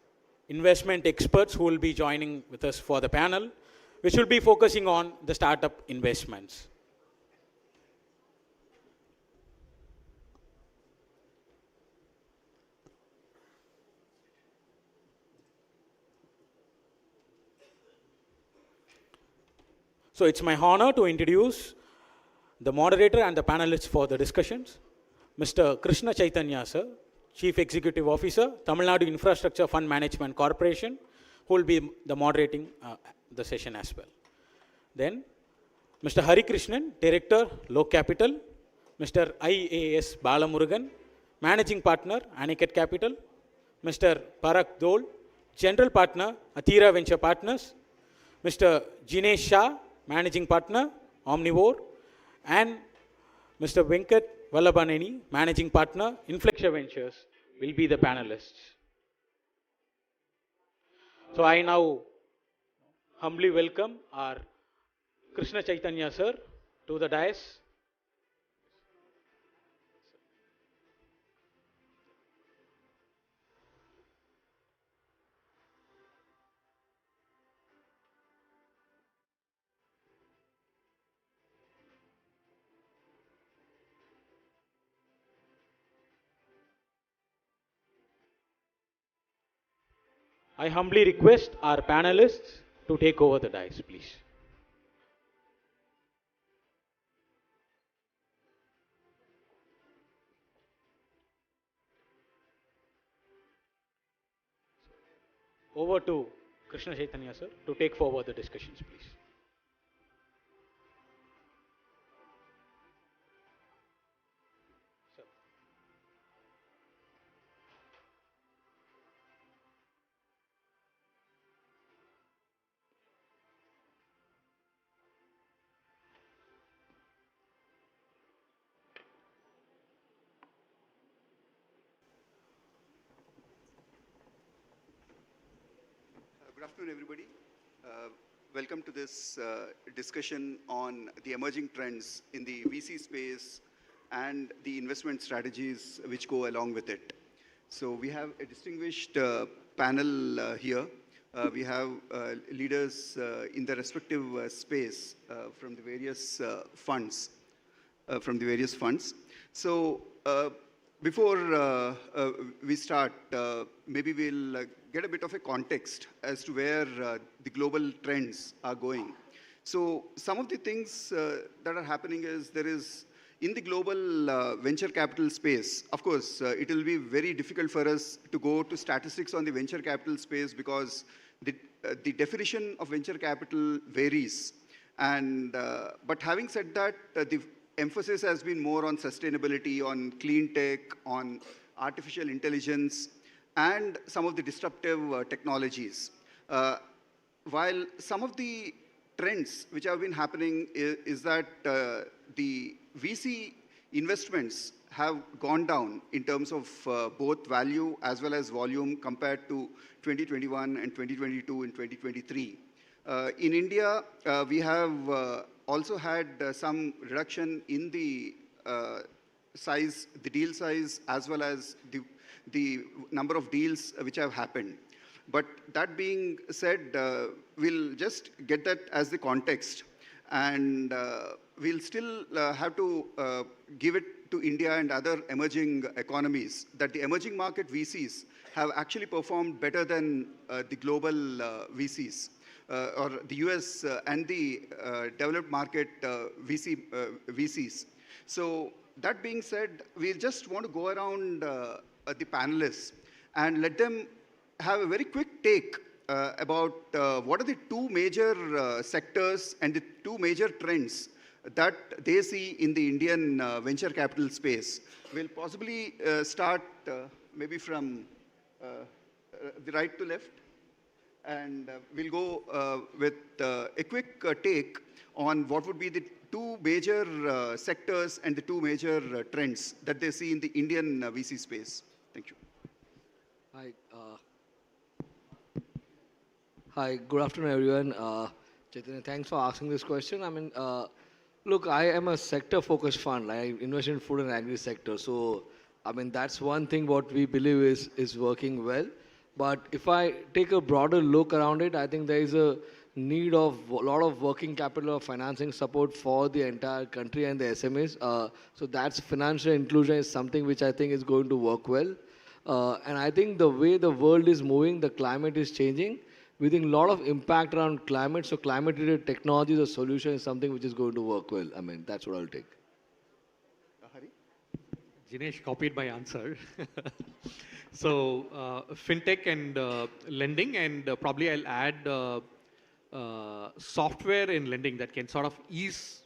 investment experts who will be joining with us for the panel, which will be focusing on the startup investments. So it's my honor to introduce the moderator and the panelists for the discussions. Mr. Krishna Chaitanya sir, Chief Executive Officer, Tamil Nadu Infrastructure Fund Management Corporation, who will be the moderating the session as well. Then Mr. Hari Krishnan, Director, Low Capital, Mr. IAS Balamurugan, Managing Partner, Aniket Capital, Mr. Parak Dole, General Partner, Athira Venture Partners, Mr. Jinesh Shah, Managing Partner, Omnivore, and Mr. Venkat Vallabhaneni, Managing Partner, Inflection Ventures, will be the panelists. So I now humbly welcome our Krishna Chaitanya sir to the dais. I humbly request our panelists to take over the dais, please. Over to Krishna Chaitanya sir to take forward the discussions, please. Good afternoon, everybody. Welcome to this discussion on the emerging trends in the VC space and the investment strategies which go along with it. So we have a distinguished panel here. We have leaders in the respective space from the various funds. So before we start, maybe we'll get a bit of a context as to where the global trends are going. So some of the things that are happening is there is, in the global venture capital space, of course, it will be very difficult for us to go to statistics on the venture capital space because the definition of venture capital varies. And, but having said that, the emphasis has been more on sustainability, on clean tech, on artificial intelligence, and some of the disruptive technologies. While some of the trends which have been happening is that the VC investments have gone down in terms of both value as well as volume compared to 2021 and 2022 and 2023. In India, we have also had some reduction in the size, the deal size, as well as the number of deals which have happened. But that being said, we'll just get that as the context. And we'll still have to give it to India and other emerging economies that the emerging market VCs have actually performed better than the global VCs. Or the US and the developed market VCs. So that being said, we just want to go around the panelists and let them have a very quick take about what are the two major sectors and the two major trends that they see in the Indian venture capital space. We'll possibly start maybe from the right to left. And we'll go with a quick take on what would be the two major sectors and the two major trends that they see in the Indian VC space. Thank you. Hi, good afternoon, everyone. Chaitanya, thanks for asking this question. I mean, look, I am a sector-focused fund. I invest in food and agri sector. So, I mean, that's one thing what we believe is working well. But if I take a broader look around it, I think there is a need of a lot of working capital or financing support for the entire country and the SMEs. So that's financial inclusion is something which I think is going to work well. And I think the way the world is moving, the climate is changing. We think a lot of impact around climate. So climate-related technologies or solution is something which is going to work well. I mean, that's what I'll take. Jinesh copied my answer. So, fintech and lending, and probably I'll add software in lending that can sort of ease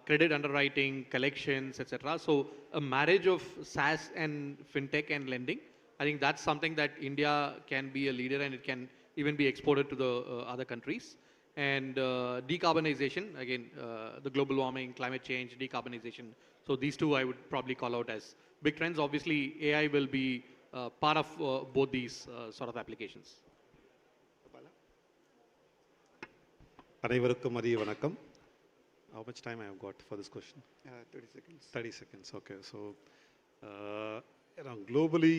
credit underwriting, collections, etc. So, a marriage of SaaS and fintech and lending, I think that's something that India can be a leader and it can even be exported to the other countries. And decarbonization, again, the global warming, climate change, decarbonization. So these two I would probably call out as big trends. Obviously, AI will be part of both these sort of applications. அனைவருக்கும் மதிய வணக்கம். How much time I have got for this question? 30 seconds. 30 seconds, okay. So, globally,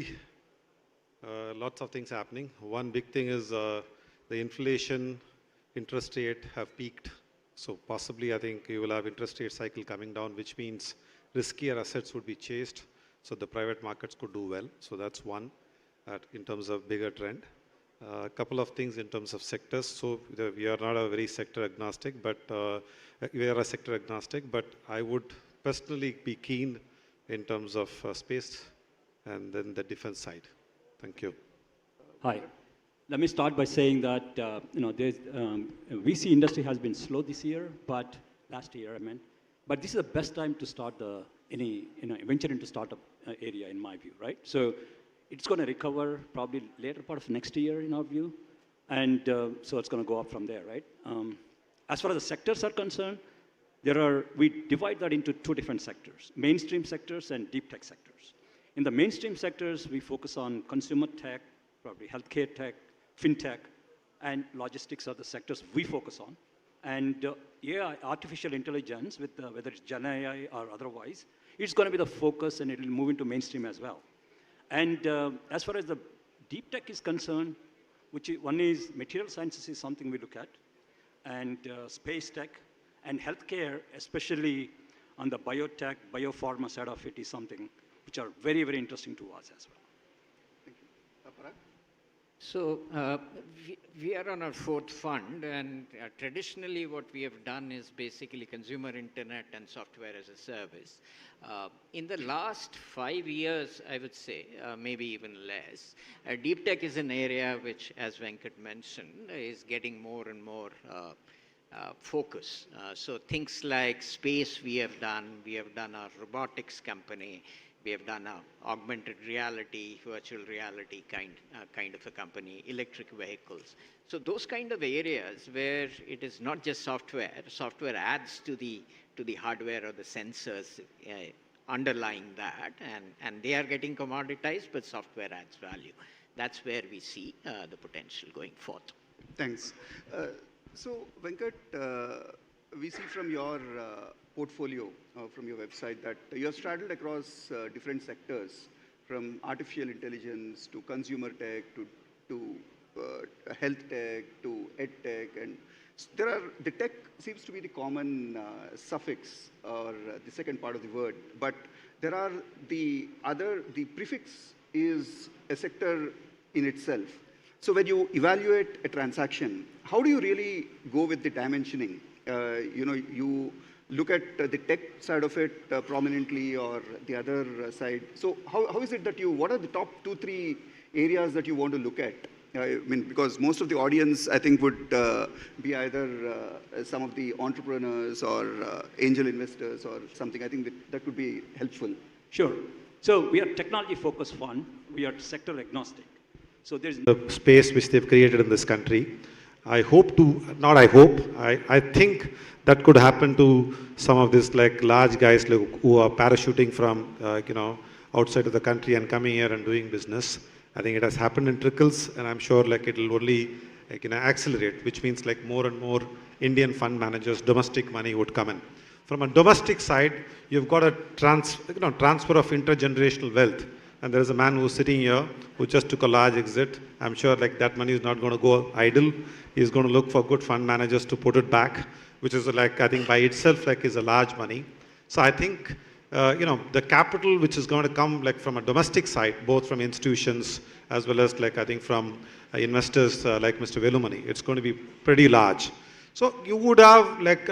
lots of things happening. One big thing is the inflation, interest rate have peaked. So possibly, I think you will have interest rate cycle coming down, which means riskier assets would be chased. So the private markets could do well. So that's one in terms of bigger trend. A couple of things in terms of sectors. So we are not a very sector agnostic, but we are a sector agnostic. But I would personally be keen in terms of space and then the defense side. Thank you. Hi. Let me start by saying that VC industry has been slow this year, but last year I meant. But this is the best time to start venture into startup area in my view, right? So it's going to recover probably later part of next year in our view, and so it's going to go up from there, right? As far as the sectors are concerned, we divide that into two different sectors: mainstream sectors and deep tech sectors. In the mainstream sectors, we focus on consumer tech, probably healthcare tech, fintech, and logistics are the sectors we focus on. And AI, artificial intelligence, with whether it's Gen AI or otherwise, it's going to be the focus, and it will move into mainstream as well. And as far as the deep tech is concerned, one is material sciences is something we look at, and space tech, and healthcare, especially on the biotech, biopharma side of it, is something which are very, very interesting to us as well. Thank you. Parag? So we are on our fourth fund, and traditionally what we have done is basically consumer internet and software as a service. In the last 5 years, I would say, maybe even less, deep tech is an area which, as Venkat mentioned, is getting more and more focus. So things like space we have done our robotics company, We have done a augmented reality, virtual reality kind of a company, electric vehicles. So those kind of areas where it is not just software, software adds to the hardware or the sensors underlying that, and they are getting commoditized, but software adds value. That's where we see the potential going forth. Thanks. So, Venkat, we see from your portfolio, from your website, that you have straddled across different sectors, from artificial intelligence to consumer tech to health tech to ed tech, and the tech seems to be the common suffix or the second part of the word, but there are the prefix is a sector in itself. So when you evaluate a transaction, how do you really go with the dimensioning? You look at the tech side of it prominently, or the other side. So how is it that what are the top 2-3 areas that you want to look at? I mean, because most of the audience, I think, would be either some of the entrepreneurs or angel investors or something. I think that could be helpful. Sure. So we are technology-focused fund. We are sector agnostic. So there's the space which they've created in this country. I hope to, not I hope, I think that could happen to some of these like large guys who are parachuting from, outside of the country and coming here and doing business. I think it has happened in trickles, and I'm sure like it will only accelerate, which means like more and more Indian fund managers, domestic money would come in. From a domestic side, you've got a transfer of intergenerational wealth. And there is a man who's sitting here who just took a large exit. I'm sure like that money is not going to go idle. He's going to look for good fund managers to put it back, which is like, I think by itself like is a large money. So I think, the capital which is going to come like from a domestic side, both from institutions as well as like I think from investors like Mr. Velumani, it's going to be pretty large. So you would have like,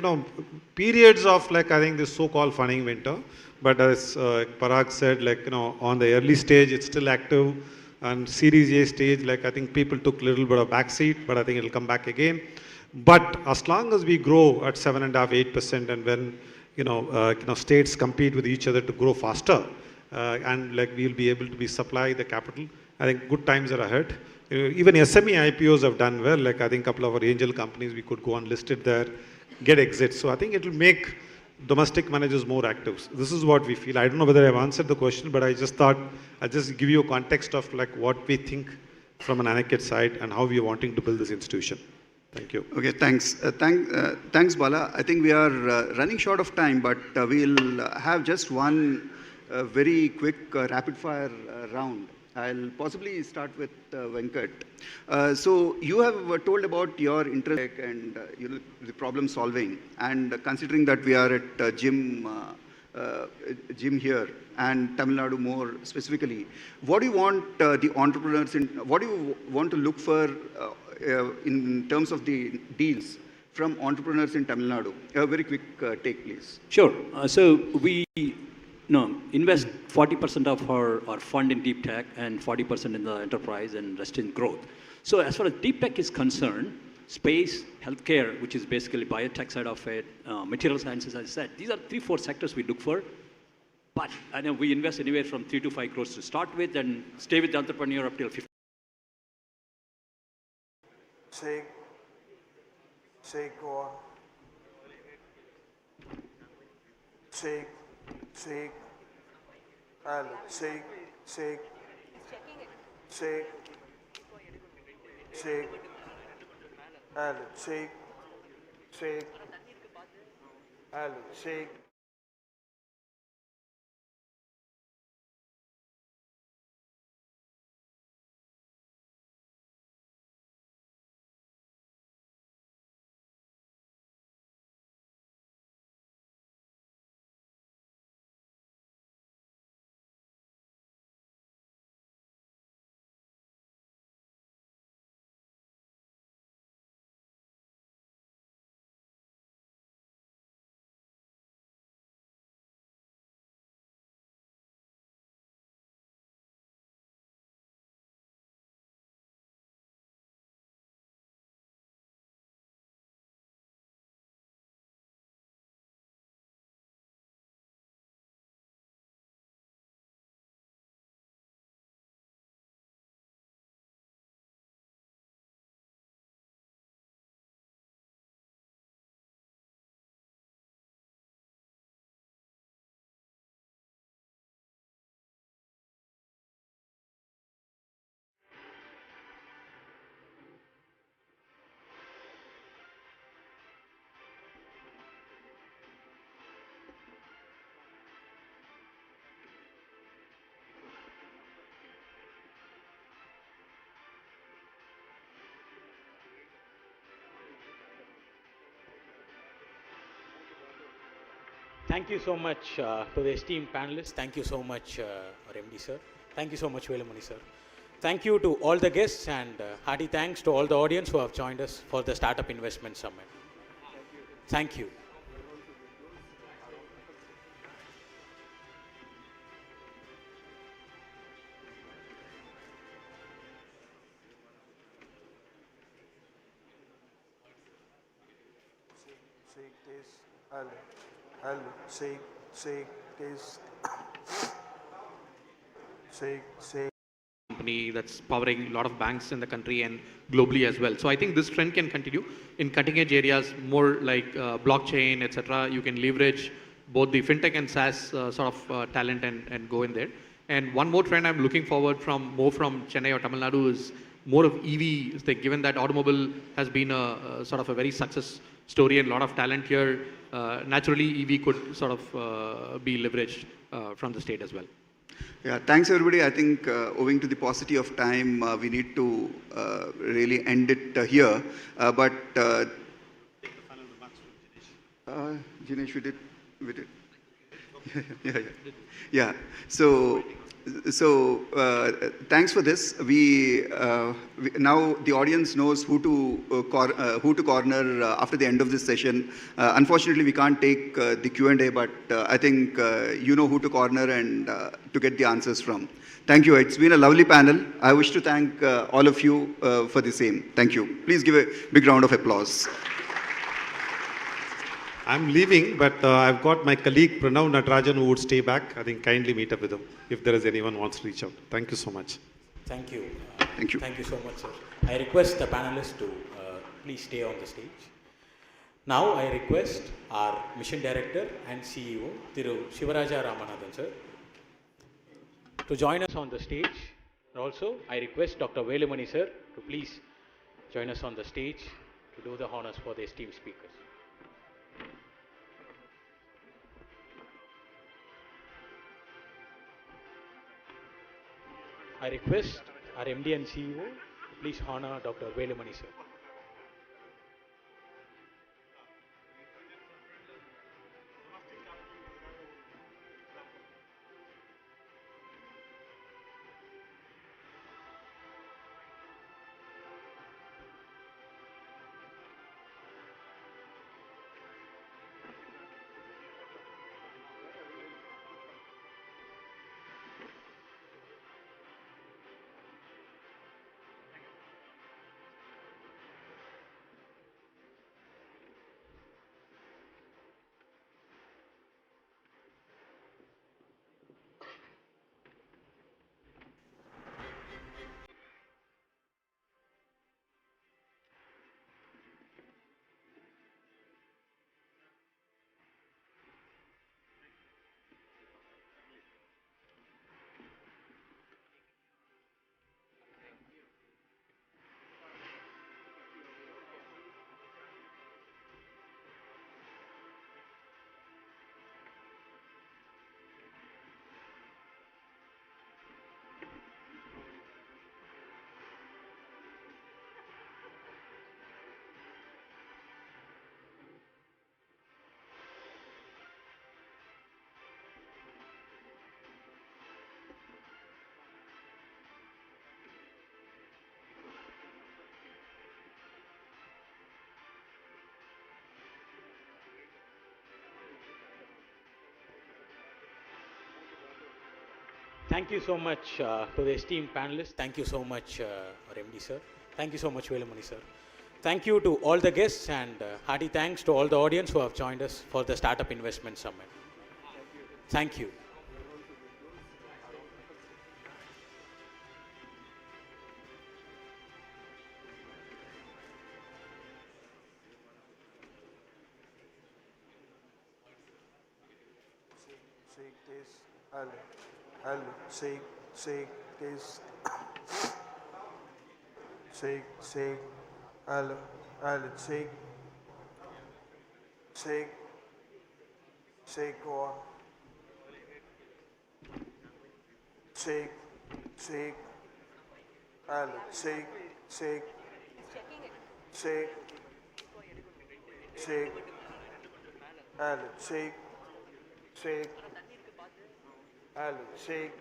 periods of like, I think this so-called funding winter. But as Parag said, like, on the early stage, it's still active. And Series A stage, like, I think people took a little bit of backseat, but I think it'll come back again. But as long as we grow at 7.5%, 8%, and when, states compete with each other to grow faster, and like we'll be able to supply the capital, I think good times are ahead. Even SME IPOs have done well. Like, I think a couple of our angel companies, we could go unlisted there, get exits. So I think it will make domestic managers more active. This is what we feel. I don't know whether I've answered the question, but I just thought I'll just give you a context of like what we think from an Aniket side and how we are wanting to build this institution. Thank you. Okay, thanks. Thanks, Bala. I think we are running short of time, but we'll have just one very quick rapid-fire round. I'll possibly start with Venkat. So you have told about your interest and the problem solving, and considering that we are at Jim here and Tamil Nadu more specifically, what do you want the entrepreneurs what do you want to look for in terms of the deals from entrepreneurs in Tamil Nadu? A very quick take, please. Sure. So we invest 40% of our fund in deep tech and 40% in the enterprise and rest in growth. So as far as deep tech is concerned, space, healthcare, which is basically biotech side of it, material sciences, as I said, these are 3-4 sectors we look for. But I know we invest anywhere from 3 to 5 crores to start with and stay with the entrepreneur up till 50. Shake, go on. Shake, and shake, shake, and shake. Thank you so much to the esteemed panelists. Thank you so much, our MD sir. Thank you so much, Velamani sir. Thank you to all the guests and hearty thanks to all the audience who have joined us for the Startup Investment Summit. Thank you. Shake this. Hello. Shake this. Shake. Company that's powering a lot of banks in the country and globally as well. So I think this trend can continue in cutting edge areas, more like blockchain, etc. You can leverage both the fintech and SaaS talent and go in there. And one more trend I'm looking forward more from Chennai or Tamil Nadu is more of EV. Given that automobile has been a sort of a very success story and a lot of talent here, naturally EV could be leveraged from the state as well. Yeah, thanks everybody. I think owing to the paucity of time, we need to really end it here. But Jinesh, we did. Yeah. So thanks for this. We now the audience knows who to corner after the end of this session. Unfortunately, we can't take the Q&A, but I think you know who to corner and to get the answers from. Thank you. It's been a lovely panel. I wish to thank all of you for the same. Thank you. Please give a big round of applause. I'm leaving, but I've got my colleague Pranav Natarajan who would stay back. I think kindly meet up with him if there is anyone who wants to reach out. Thank you so much. Thank you. Thank you. Thank you so much, sir. I request the panelists to please stay on the stage. Now I request our Mission Director and CEO, Thiru Shivaraja Ramanathan, sir, to join us on the stage. And also, I request Dr. Velamani, sir, to please join us on the stage to do the honors for the esteemed speakers. I request our MD and CEO to please honor Dr. Velamani, sir. Thank you so much to the esteemed panelists. Thank you so much, our MD, sir. Thank you so much, Velamani, sir. Thank you to all the guests and hearty thanks to all the audience who have joined us for the Startup Investment Summit. Thank you. Shake this. Hello. Shake this. Shake. Hello. Shake. Go on. Shake. Hello. Shake. Hello. Shake. check. Hello, check.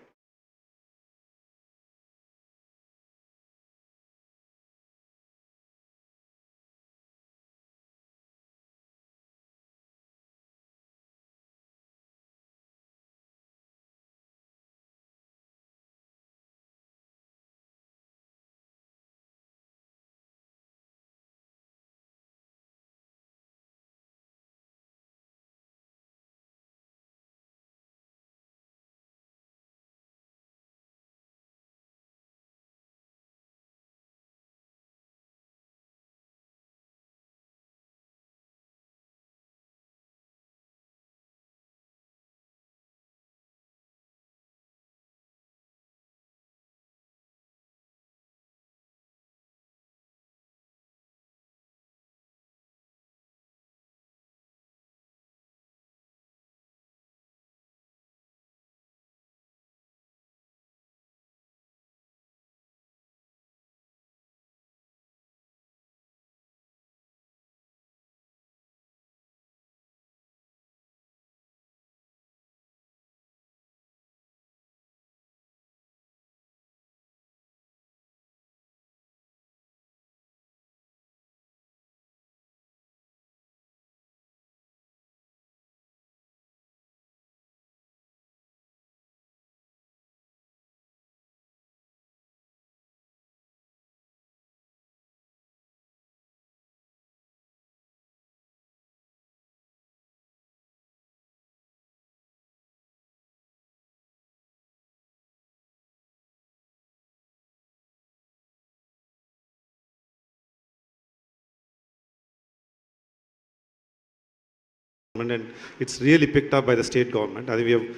And it's really picked up by the state government. I think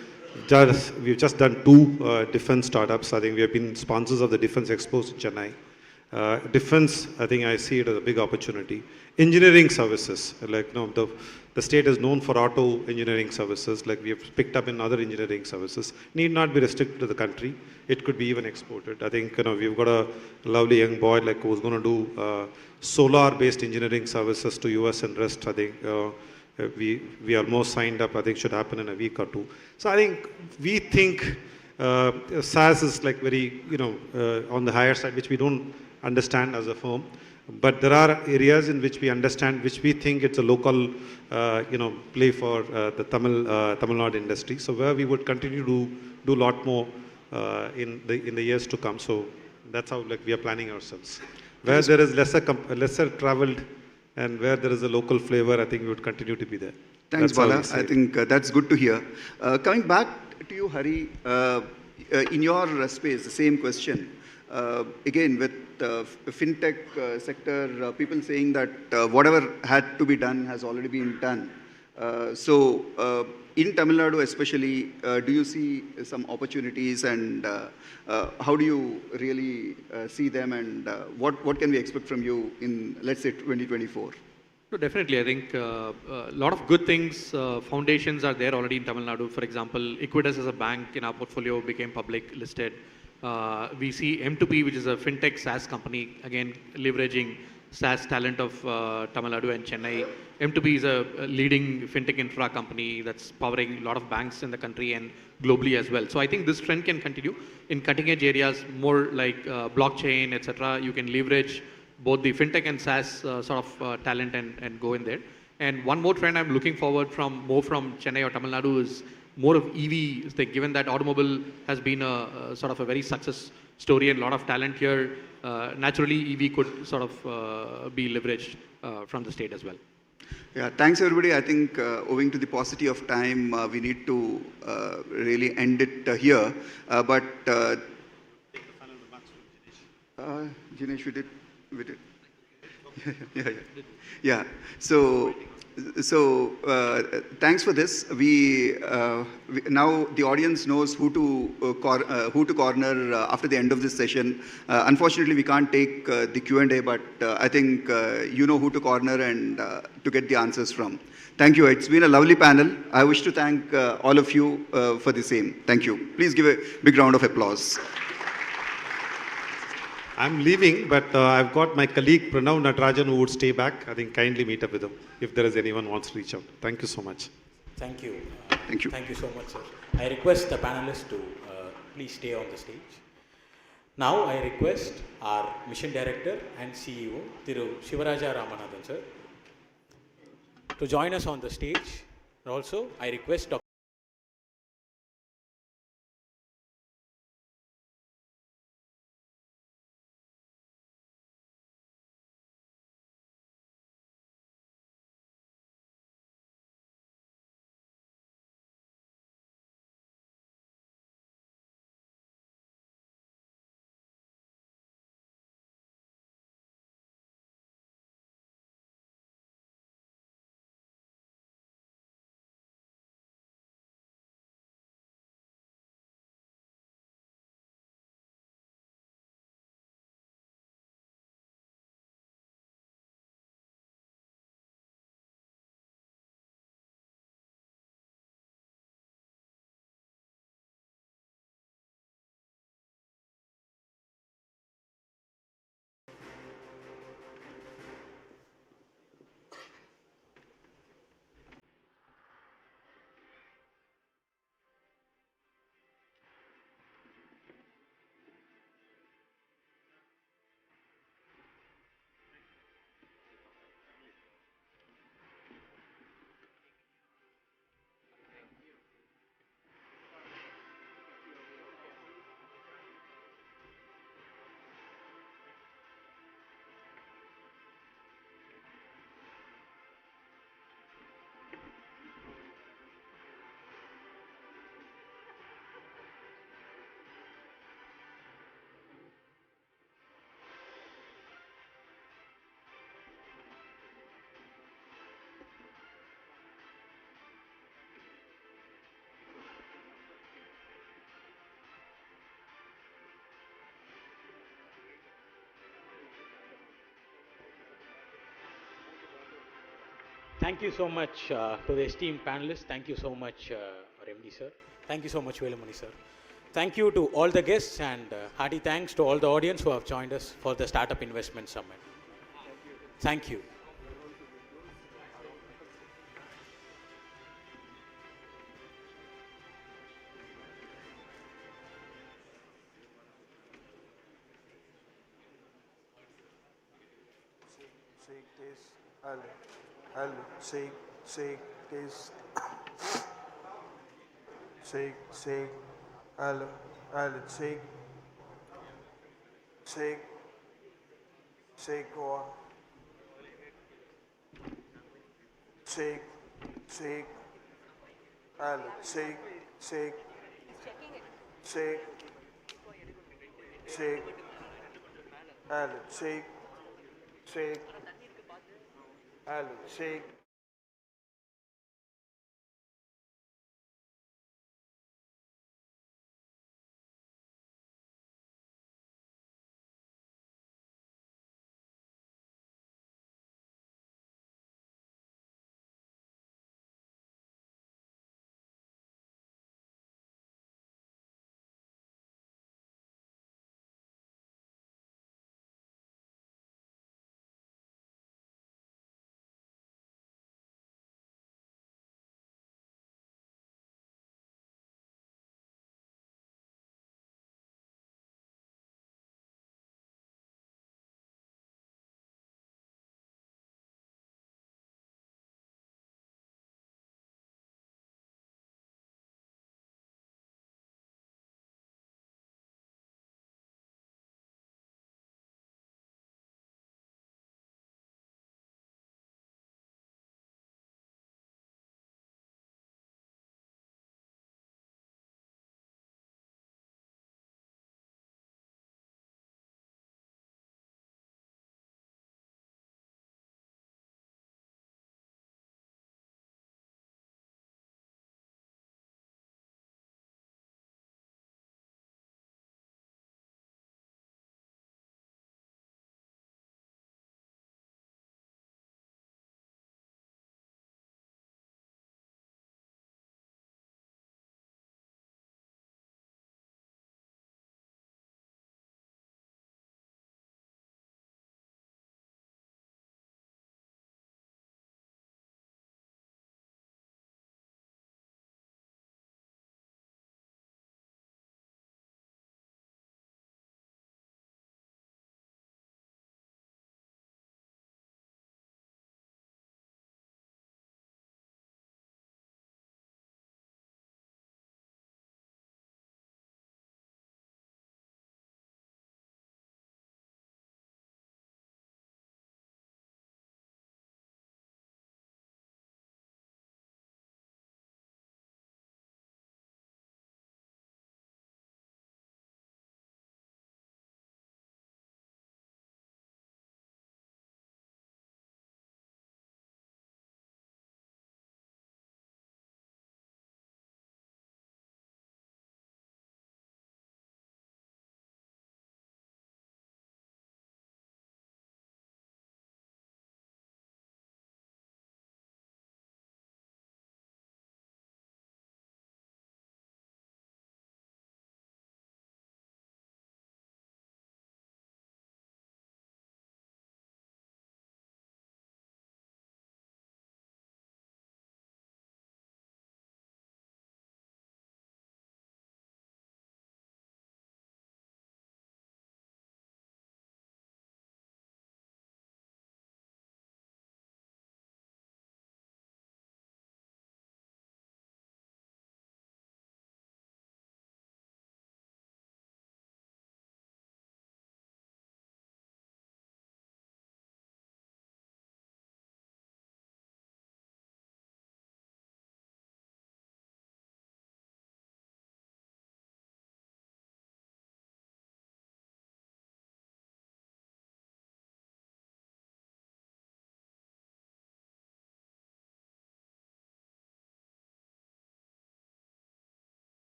we've just done 2 defense startups. I think we have been sponsors of the Defense Expos in Chennai. Defense, I think I see it as a big opportunity. Engineering services, like the state is known for auto engineering services, like we have picked up in other engineering services. Need not be restricted to the country. It could be even exported. I think we've got a lovely young boy like who's going to do solar-based engineering services to US and rest. I think we almost signed up. I think should happen in a week or 2. So I think we think SaaS is like very on the higher side, which we don't understand as a firm. But there are areas in which we understand, which we think it's a local, play for the TamilNadu industry. So where we would continue to do a lot more in the years to come. So that's how we are planning ourselves. Where there is lesser traveled and where there is a local flavor, I think we would continue to be there. Thanks, Bala. I think that's good to hear. Coming back to you, Hari, in your space, the same question. Again, with the fintech sector, people saying that whatever had to be done has already been done. So in Tamil Nadu especially, do you see some opportunities, and how do you really see them, and what can we expect from you in, let's say, 2024? No, definitely. I think a lot of good things, foundations are there already in Tamil Nadu. For example, Equitas as a bank in our portfolio became public listed. We see M2P, which is a fintech SaaS company, again leveraging SaaS talent of Tamil Nadu and Chennai. M2P is a leading fintech infra company that's powering a lot of banks in the country and globally as well. So I think this trend can continue in cutting edge areas, more like blockchain, etc. You can leverage both the fintech and SaaS talent and go in there. And one more trend I'm looking forward from Chennai or Tamil Nadu is more of EV. Given that automobile has been a sort of a very success story and a lot of talent here, naturally EV could sort of be leveraged from the state as well. Yeah, thanks everybody. I think owing to the paucity of time, we need to really end it here. But Jinesh, we did. Yeah. So thanks for this. We now the audience knows who to corner after the end of this session. Unfortunately, we can't take the Q&A, but I think you know who to corner and to get the answers from. Thank you. It's been a lovely panel. I wish to thank all of you for the same. Thank you. Please give a big round of applause. I'm leaving, but I've got my colleague Pranav Natarajan who would stay back. I think kindly meet up with him if there is anyone who wants to reach out. Thank you so much. Thank you. Thank you. Thank you so much, sir. I request the panelists to please stay on the stage. Now I request our Mission Director and CEO, Thiru Shivaraja Ramanathan, sir, to join us on the stage. And also, I request Dr. Thank you so much to the esteemed panelists. Thank you so much, our MD sir. Thank you so much, Velamani sir. Thank you to all the guests and hearty thanks to all the audience who have joined us for the Startup Investment Summit. Thank you. Shake this. Hello. Shake this. Shake. Hello. Shake. Shake on. Shake. Hello. Shake. Shake. Hello. Shake. Hello. Shake.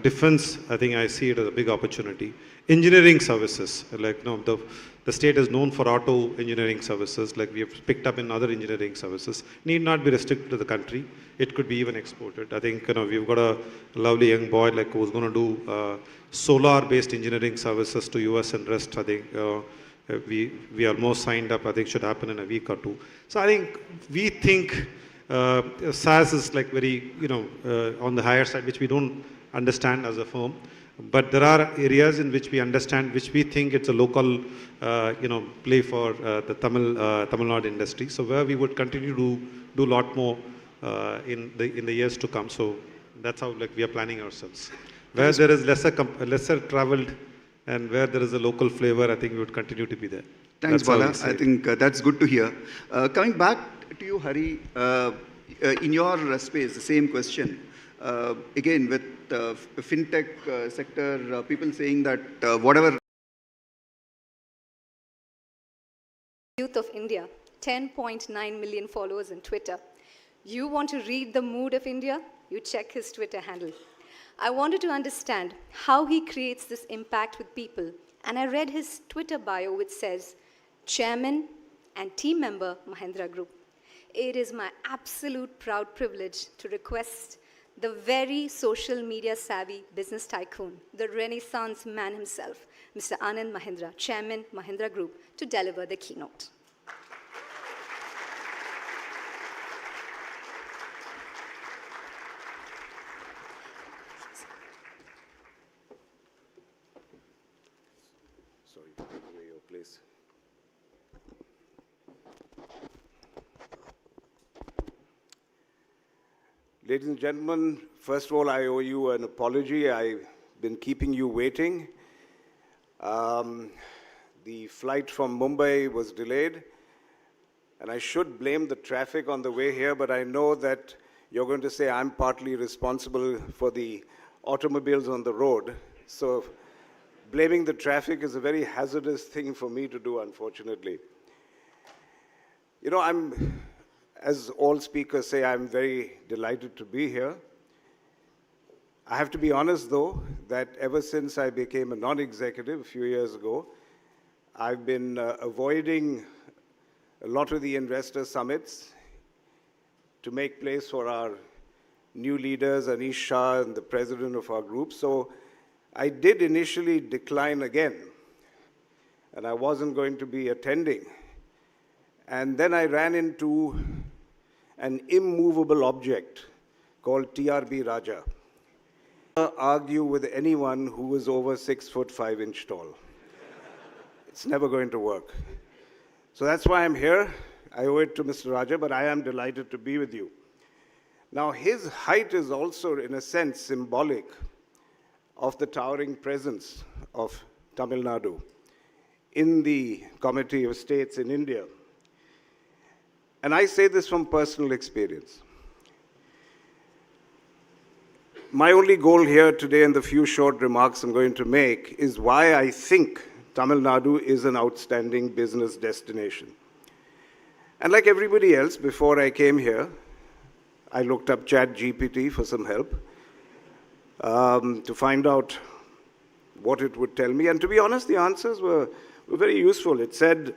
defense, I think I see it as a big opportunity. Engineering services, like the state is known for auto engineering services, like we have picked up in other engineering services, need not be restricted to the country. It could be even exported. I think we've got a lovely young boy like who's going to do solar-based engineering services to US and rest. I think we are more signed up. I think should happen in a week or two. So I think we think SaaS is like very on the higher side, which we don't understand as a firm. But there are areas in which we understand, which we think it's a local, play for the Tamil Nadu industry. So where we would continue to do a lot more in the years to come. So that's how we are planning ourselves. Where there is lesser traveled and where there is a local flavor, I think we would continue to be there. Thanks, Bala. I think that's good to hear. Coming back to you, Hari, in your space, the same question. Again, with fintech sector, people saying that whatever youth of India, 10.9 million followers on Twitter. You want to read the mood of India? You check his Twitter handle. I wanted to understand how he creates this impact with people, and I read his Twitter bio, which says, Chairman and team member, Mahindra Group. It is my absolute proud privilege to request the very social media savvy business tycoon, the Renaissance man himself, Mr. Anand Mahindra, Chairman, Mahindra Group, to deliver the keynote. Sorry, away your place. Ladies and gentlemen, first of all, I owe you an apology. I've been keeping you waiting. The flight from Mumbai was delayed, and I should blame the traffic on the way here, but I know that you're going to say I'm partly responsible for the automobiles on the road. So blaming the traffic is a very hazardous thing for me to do, unfortunately. As all speakers say, I'm very delighted to be here. I have to be honest, though, that ever since I became a non-executive a few years ago, I've been avoiding a lot of the investor summits to make place for our new leaders, Anish Shah and the president of our group. So I did initially decline again, and I wasn't going to be attending. And then I ran into an immovable object called TRB Raja. Argue with anyone who is over 6'5" tall. It's never going to work. So that's why I'm here. I owe it to Mr. Raja, but I am delighted to be with you. Now, his height is also, in a sense, symbolic of the towering presence of Tamil Nadu in the Committee of States in India. And I say this from personal experience. My only goal here today, in the few short remarks I'm going to make, is why I think Tamil Nadu is an outstanding business destination. And like everybody else, before I came here, I looked up ChatGPT for some help to find out what it would tell me. And to be honest, the answers were very useful. It said,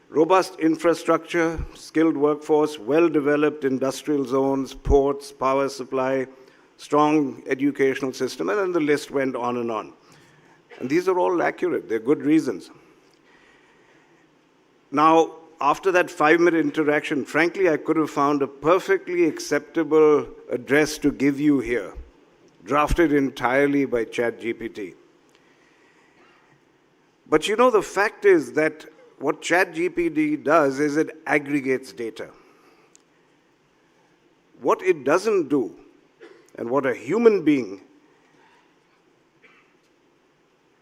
robust infrastructure, skilled workforce, well-developed industrial zones, ports, power supply, strong educational system, and then the list went on and on. And these are all accurate. They're good reasons. Now, after that 5-minute interaction, frankly, I could have found a perfectly acceptable address to give you here, drafted entirely by ChatGPT. But the fact is that what ChatGPT does is it aggregates data. What it doesn't do, and what a human being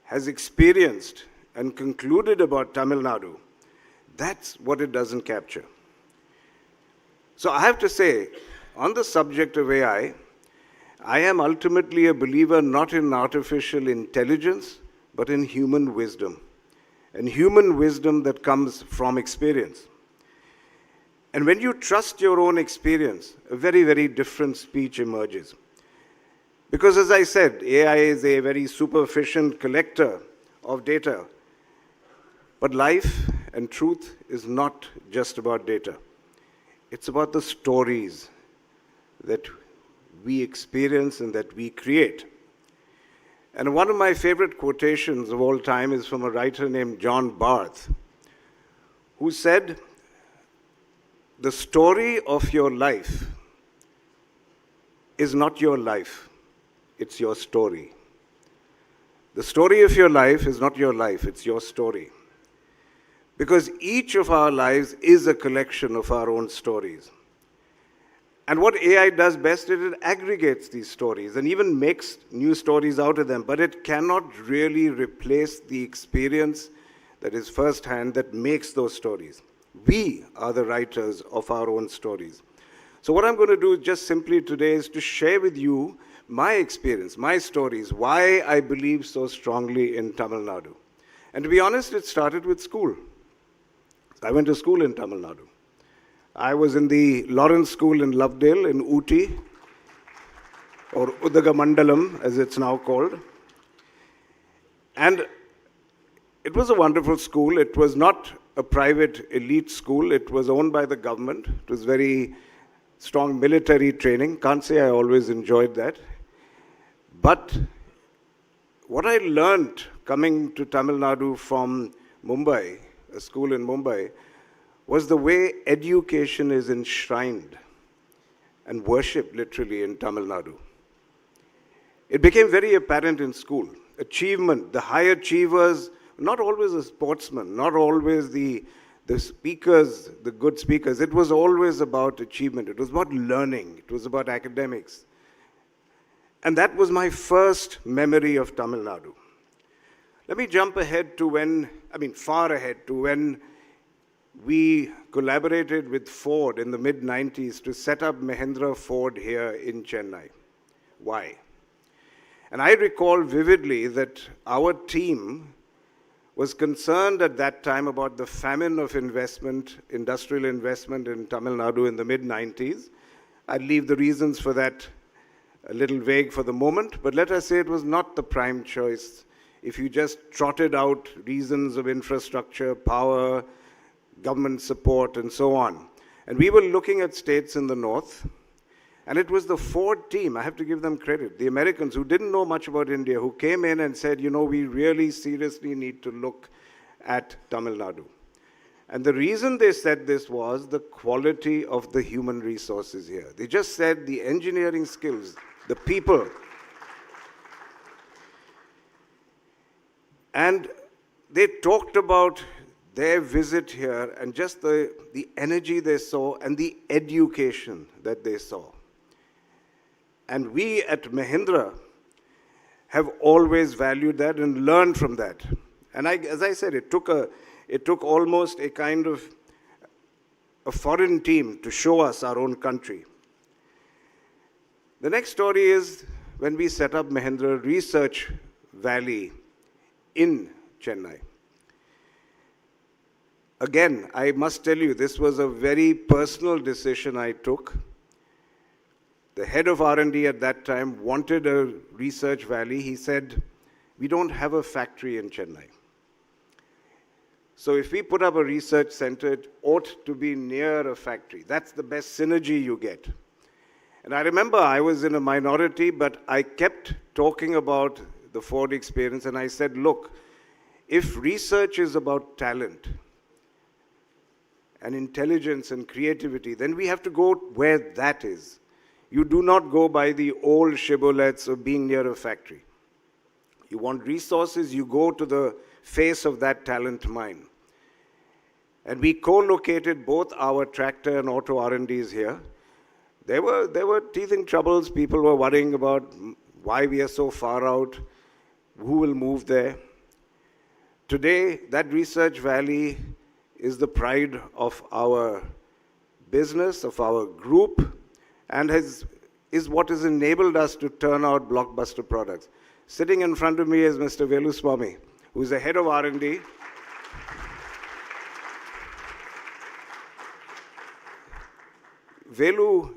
has experienced and concluded about Tamil Nadu, that's what it doesn't capture. So I have to say, on the subject of AI, I am ultimately a believer not in artificial intelligence, but in human wisdom. And human wisdom that comes from experience. And when you trust your own experience, a very, very different speech emerges. Because as I said, AI is a very superficial collector of data. But life and truth is not just about data. It's about the stories that we experience and that we create. And one of my favorite quotations of all time is from a writer named John Barth, who said, "The story of your life is not your life, it's your story." The story of your life is not your life, it's your story. Because each of our lives is a collection of our own stories. And what AI does best is it aggregates these stories and even makes new stories out of them, but it cannot really replace the experience that is firsthand that makes those stories. We are the writers of our own stories. So what I'm going to do just simply today is to share with you my experience, my stories, why I believe so strongly in Tamil Nadu. And to be honest, it started with school. I went to school in Tamil Nadu. I was in the Lawrence School in Lovedale in Ooty, or Udagamandalam as it's now called. And it was a wonderful school. It was not a private elite school. It was owned by the government. It was very strong military training. Can't say I always enjoyed that. But what I learned coming to Tamil Nadu from Mumbai, a school in Mumbai, was the way education is enshrined and worshipped literally in Tamil Nadu. It became very apparent in school. Achievement, the high achievers, not always the sportsmen, not always the speakers, the good speakers. It was always about achievement. It was about learning. It was about academics. And that was my first memory of Tamil Nadu. Let me jump ahead to far ahead to when we collaborated with Ford in the mid-90s to set up Mahindra Ford here in Chennai. Why? And I recall vividly that our team was concerned at that time about the famine of investment, industrial investment in Tamil Nadu in the mid-90s. I'd leave the reasons for that a little vague for the moment, but let us say it was not the prime choice. If you just trotted out reasons of infrastructure, power, government support, and so on. And we were looking at states in the north, and it was the Ford team, I have to give them credit, the Americans who didn't know much about India, who came in and said, you know, we really seriously need to look at Tamil Nadu. And the reason they said this was the quality of the human resources here. They just said the engineering skills, the people. And they talked about their visit here and just the energy they saw and the education that they saw. And we at Mahindra have always valued that and learned from that. And as I said, it took almost a kind of a foreign team to show us our own country. The next story is when we set up Mahindra Research Valley in Chennai. Again, I must tell you, this was a very personal decision I took. The head of R&D at that time wanted a research valley. He said, we don't have a factory in Chennai. So if we put up a research center, it ought to be near a factory. That's the best synergy you get. And I remember I was in a minority, but I kept talking about the Ford experience, and I said, look, if research is about talent, and intelligence and creativity, then we have to go where that is. You do not go by the old shibboleths of being near a factory. You want resources, you go to the face of that talent mine. And we co-located both our tractor and auto R&Ds here. There were teething troubles. People were worrying about why we are so far out, who will move there. Today, that research valley is the pride of our business, of our group, and is what has enabled us to turn out blockbuster products. Sitting in front of me is Mr. Veluswamy, who is the head of R&D. Velu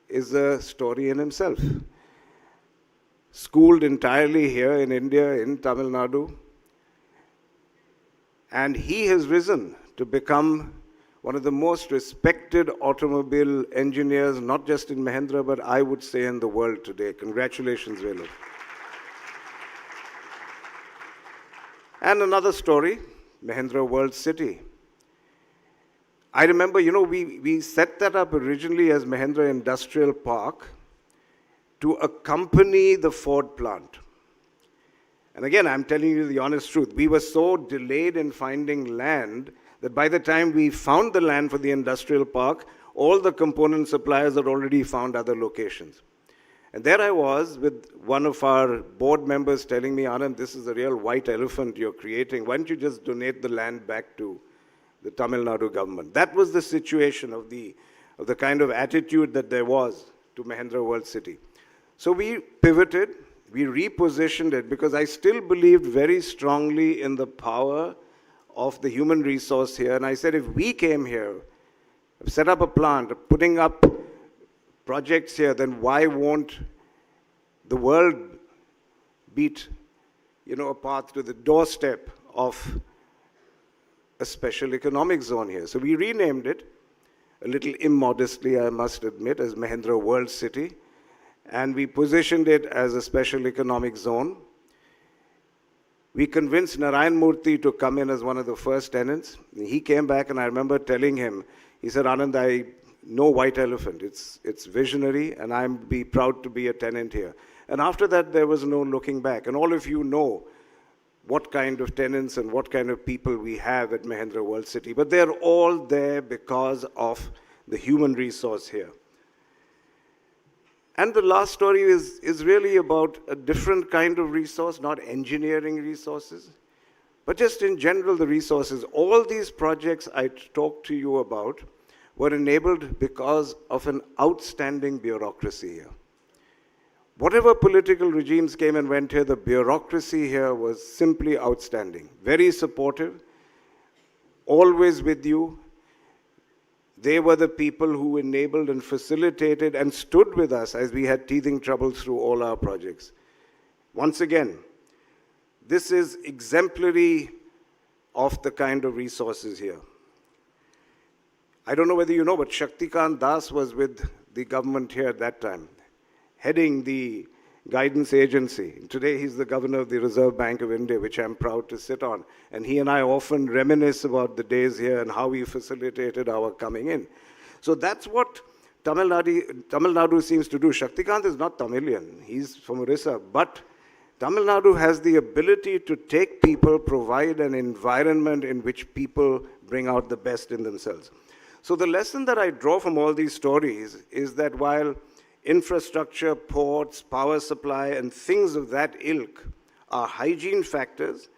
is a story in himself. schooled entirely here in India, in Tamil Nadu. And he has risen to become one of the most respected automobile engineers, not just in Mahindra, but I would say in the world today. Congratulations, Velu. And another story, Mahindra World City. I remember, we set that up originally as Mahindra Industrial Park to accompany the Ford plant. And again, I'm telling you the honest truth. We were so delayed in finding land that by the time we found the land for the industrial park, all the component suppliers had already found other locations. And there I was with one of our board members telling me, Anand, this is a real white elephant you're creating. Why don't you just donate the land back to the Tamil Nadu government? That was the situation of the kind of attitude that there was to Mahindra World City. So we pivoted. We repositioned it because I still believed very strongly in the power of the human resource here. And I said, if we came here, set up a plant, putting up projects here, then why won't the world beat, a path to the doorstep of a special economic zone here? So we renamed it, a little immodestly, I must admit, as Mahindra World City. And we positioned it as a special economic zone. We convinced Narayan Murthy to come in as one of the first tenants. He came back, and I remember telling him, he said, Anand, I know White Elephant. It's visionary, and I'm be proud to be a tenant here. And after that, there was no looking back. And all of you know what kind of tenants and what kind of people we have at Mahindra World City. But they're all there because of the human resource here. And the last story is really about a different kind of resource, not engineering resources, but just in general the resources. All these projects I talked to you about were enabled because of an outstanding bureaucracy here. Whatever political regimes came and went here, the bureaucracy here was simply outstanding. Very supportive, always with you. They were the people who enabled and facilitated and stood with us as we had teething troubles through all our projects. Once again, this is exemplary of the kind of resources here. I don't know whether you know, but Shaktikant Das was with the government here at that time, heading the guidance agency. Today he's the governor of the Reserve Bank of India, which I'm proud to sit on. And he and I often reminisce about the days here and how we facilitated our coming in. So that's what Tamil Nadu seems to do. Shaktikant is not Tamilian, he's from Orissa, but Tamil Nadu has the ability to take people, provide an environment in which people bring out the best in themselves. So the lesson that I draw from all these stories is that while infrastructure, ports, power supply, and things of that ilk are hygiene factors,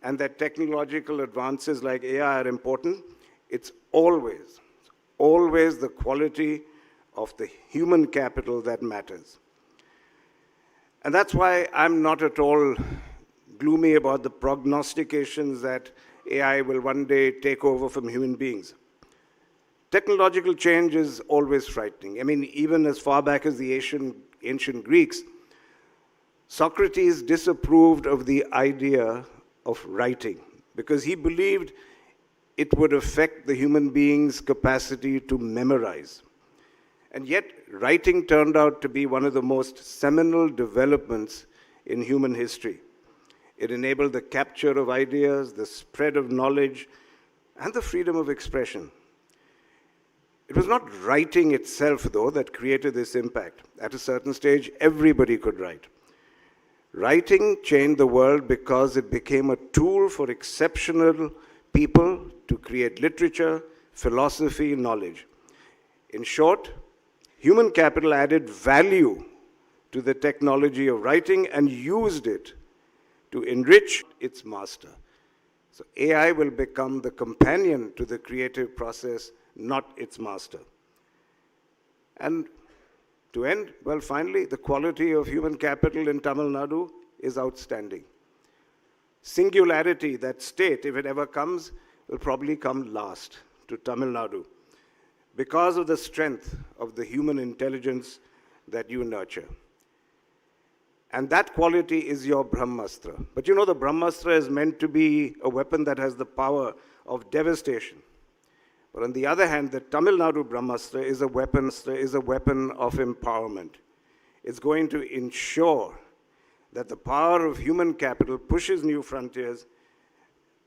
and that technological advances like AI are important, it's always the quality of the human capital that matters. And that's why I'm not at all gloomy about the prognostications that AI will one day take over from human beings. Technological change is always frightening. I mean, even as far back as the ancient Greeks, Socrates disapproved of the idea of writing because he believed it would affect the human being's capacity to memorize. And yet, writing turned out to be one of the most seminal developments in human history. It enabled the capture of ideas, the spread of knowledge, and the freedom of expression. It was not writing itself, though, that created this impact. At a certain stage, everybody could write. Writing changed the world because it became a tool for exceptional people to create literature, philosophy, knowledge. In short, human capital added value to the technology of writing and used it to enrich its master. So AI will become the companion to the creative process, not its master. And to end, well, finally, the quality of human capital in Tamil Nadu is outstanding. Singularity, that state, if it ever comes, will probably come last to Tamil Nadu because of the strength of the human intelligence that you nurture. And that quality is your Brahmastra. But you know, the Brahmastra is meant to be a weapon that has the power of devastation. But on the other hand, the TamilNadu Brahmastra is a weapon of empowerment. It's going to ensure that the power of human capital pushes new frontiers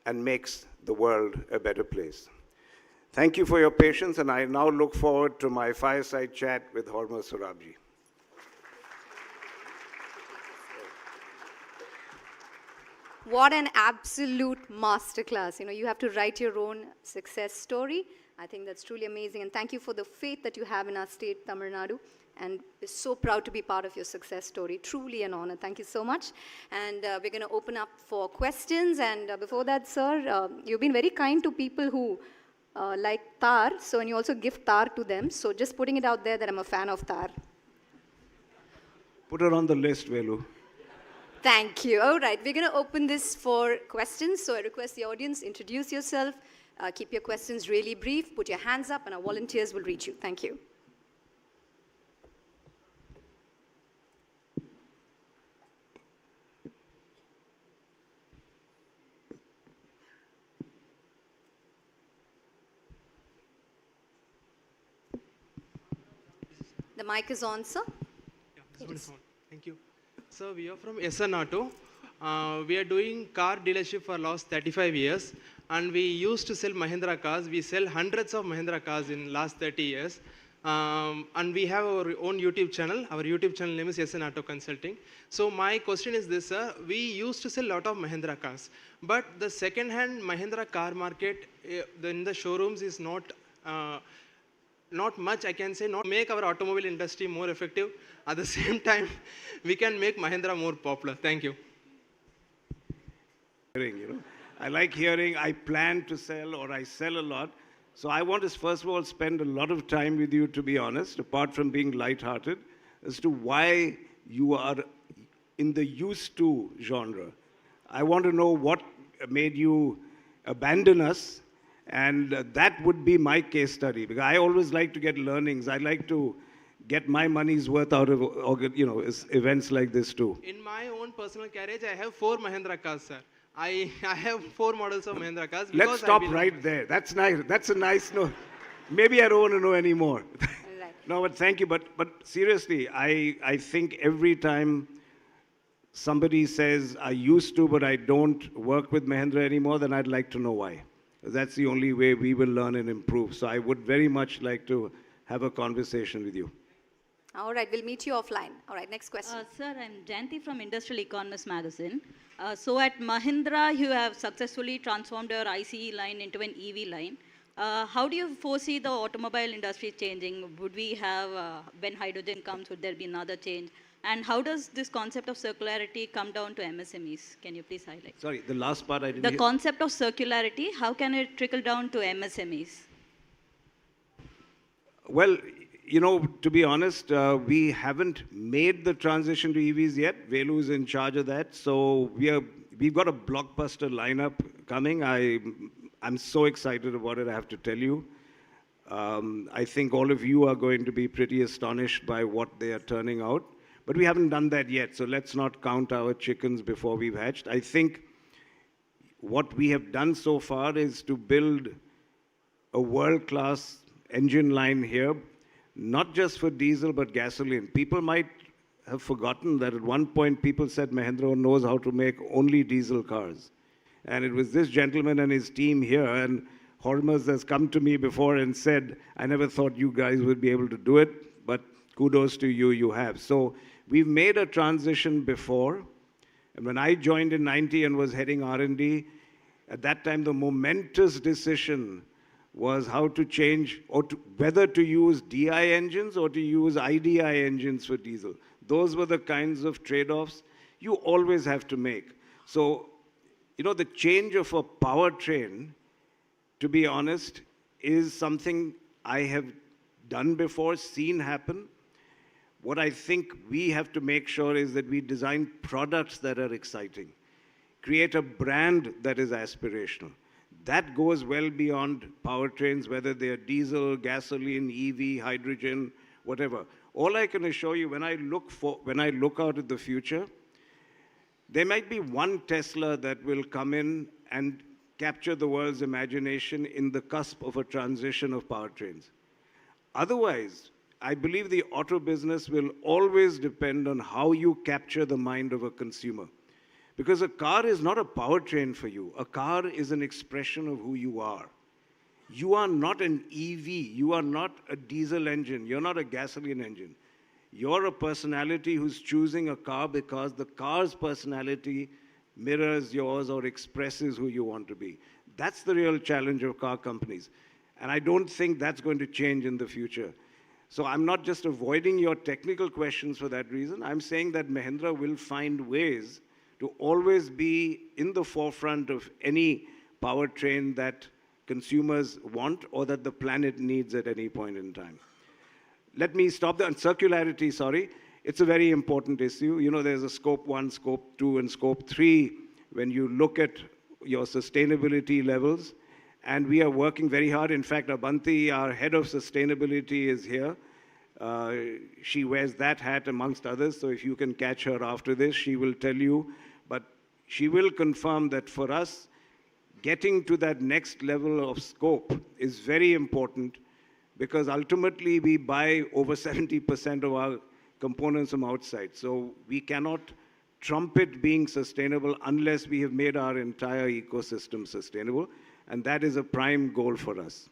and makes the world a better place. Thank you for your patience, and I now look forward to my fireside chat with Horma Sorabji. What an absolute masterclass. You know, you have to write your own success story. I think that's truly amazing. And thank you for the faith that you have in our state, Tamil Nadu. And we're so proud to be part of your success story. Truly an honor. Thank you so much. And we're going to open up for questions. And before that, sir, you've been very kind to people who like tar. So, and you also give tar to them. So just putting it out there that I'm a fan of tar. Put her on the list, Velu. Thank you. All right, we're going to open this for questions. So I request the audience, introduce yourself, keep your questions really brief, put your hands up, and our volunteers will reach you. Thank you. The mic is on, sir. Yeah, this one is on. Thank you. So we are from SN Auto. We are doing car dealership for last 35 years, and we used to sell Mahindra cars. We sell hundreds of Mahindra cars in last 30 years. And we have our own YouTube channel. Our YouTube channel name is SN Auto Consulting. So my question is this, sir. We used to sell a lot of Mahindra cars, but the second-hand Mahindra car market in the showrooms is not much, I can say, not make our automobile industry more effective. At the same time, we can make Mahindra more popular. Thank you. You know, I like hearing I plan to sell or I sell a lot. So I want to, first of all, spend a lot of time with you, to be honest, apart from being lighthearted, as to why you are in the used to genre. I want to know what made you abandon us. And that would be my case study, because I always like to get learnings. I like to get my money's worth out of events like this too. In my own personal carriage, I have 4 Mahindra cars, sir. I have 4 models of Mahindra cars. Let's stop right there. That's nice. That's a nice note. Maybe I don't want to know anymore. Right. No, but thank you. But seriously, I think every time somebody says, I used to, but I don't work with Mahindra anymore, then I'd like to know why. That's the only way we will learn and improve. So I would very much like to have a conversation with you. All right, we'll meet you offline. All right, next question. Sir, I'm Janti from Industrial Economist magazine. So at Mahindra, you have successfully transformed your ICE line into an EV line. How do you foresee the automobile industry changing? Would we have, when hydrogen comes, would there be another change? And how does this concept of circularity come down to MSMEs? Can you please highlight? Sorry, the last part I didn't The hear. concept of circularity, how can it trickle down to MSMEs? Well, you know, to be honest, we haven't made the transition to EVs yet. Velu is in charge of that. So we've got a blockbuster lineup coming. I'm so excited about it, I have to tell you. I think all of you are going to be pretty astonished by what they are turning out. But we haven't done that yet, so let's not count our chickens before we've hatched. I think what we have done so far is to build a world-class engine line here, not just for diesel, but gasoline. People might have forgotten that at one point people said Mahindra knows how to make only diesel cars. And it was this gentleman and his team here, and Hormuz has come to me before and said, I never thought you guys would be able to do it, but kudos to you, you have. So we've made a transition before. And when I joined in 90 and was heading R&D, at that time the momentous decision was how to change, or whether to use DI engines or to use IDI engines for diesel. Those were the kinds of trade-offs you always have to make. So, you know, the change of a powertrain, to be honest, is something I have done before, seen happen. What I think we have to make sure is that we design products that are exciting, create a brand that is aspirational. That goes well beyond powertrains, whether they are diesel, gasoline, EV, hydrogen, whatever. All I can assure you, when I look out at the future, there might be one Tesla that will come in and capture the world's imagination in the cusp of a transition of powertrains. Otherwise, I believe the auto business will always depend on how you capture the mind of a consumer. Because a car is not a powertrain for you. A car is an expression of who you are. You are not an EV. You are not a diesel engine. You're not a gasoline engine. You're a personality who's choosing a car because the car's personality mirrors yours or expresses who you want to be. That's the real challenge of car companies. And I don't think that's going to change in the future. So I'm not just avoiding your technical questions for that reason. I'm saying that Mahindra will find ways to always be in the forefront of any powertrain that consumers want or that the planet needs at any point in time. Let me stop there. And circularity, sorry, it's a very important issue. You know, there's a scope 1, scope 2, and scope 3 when you look at your sustainability levels. And we are working very hard. In fact, Abanti, our head of sustainability, is here. She wears that hat amongst others. So if you can catch her after this, she will tell you. But she will confirm that for us, getting to that next level of scope is very important because ultimately we buy over 70% of our components from outside. So we cannot trumpet being sustainable unless we have made our entire ecosystem sustainable. And that is a prime goal for us.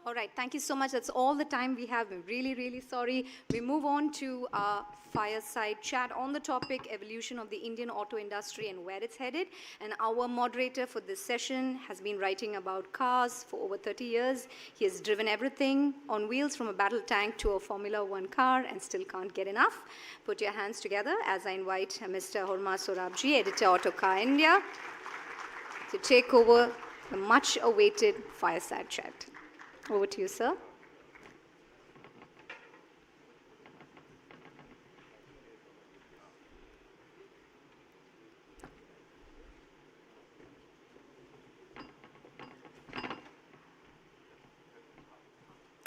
All right, thank you so much. That's all the time we have. I'm really, really sorry. We move on to our fireside chat on the topic, evolution of the Indian auto industry and where it's headed. And our moderator for this session has been writing about cars for over 30 years. He has driven everything on wheels from a battle tank to a Formula One car and still can't get enough. Put your hands together as I invite Mr. Horma Sorabji, editor Auto Car India, to take over the much-awaited fireside chat. Over to you, sir.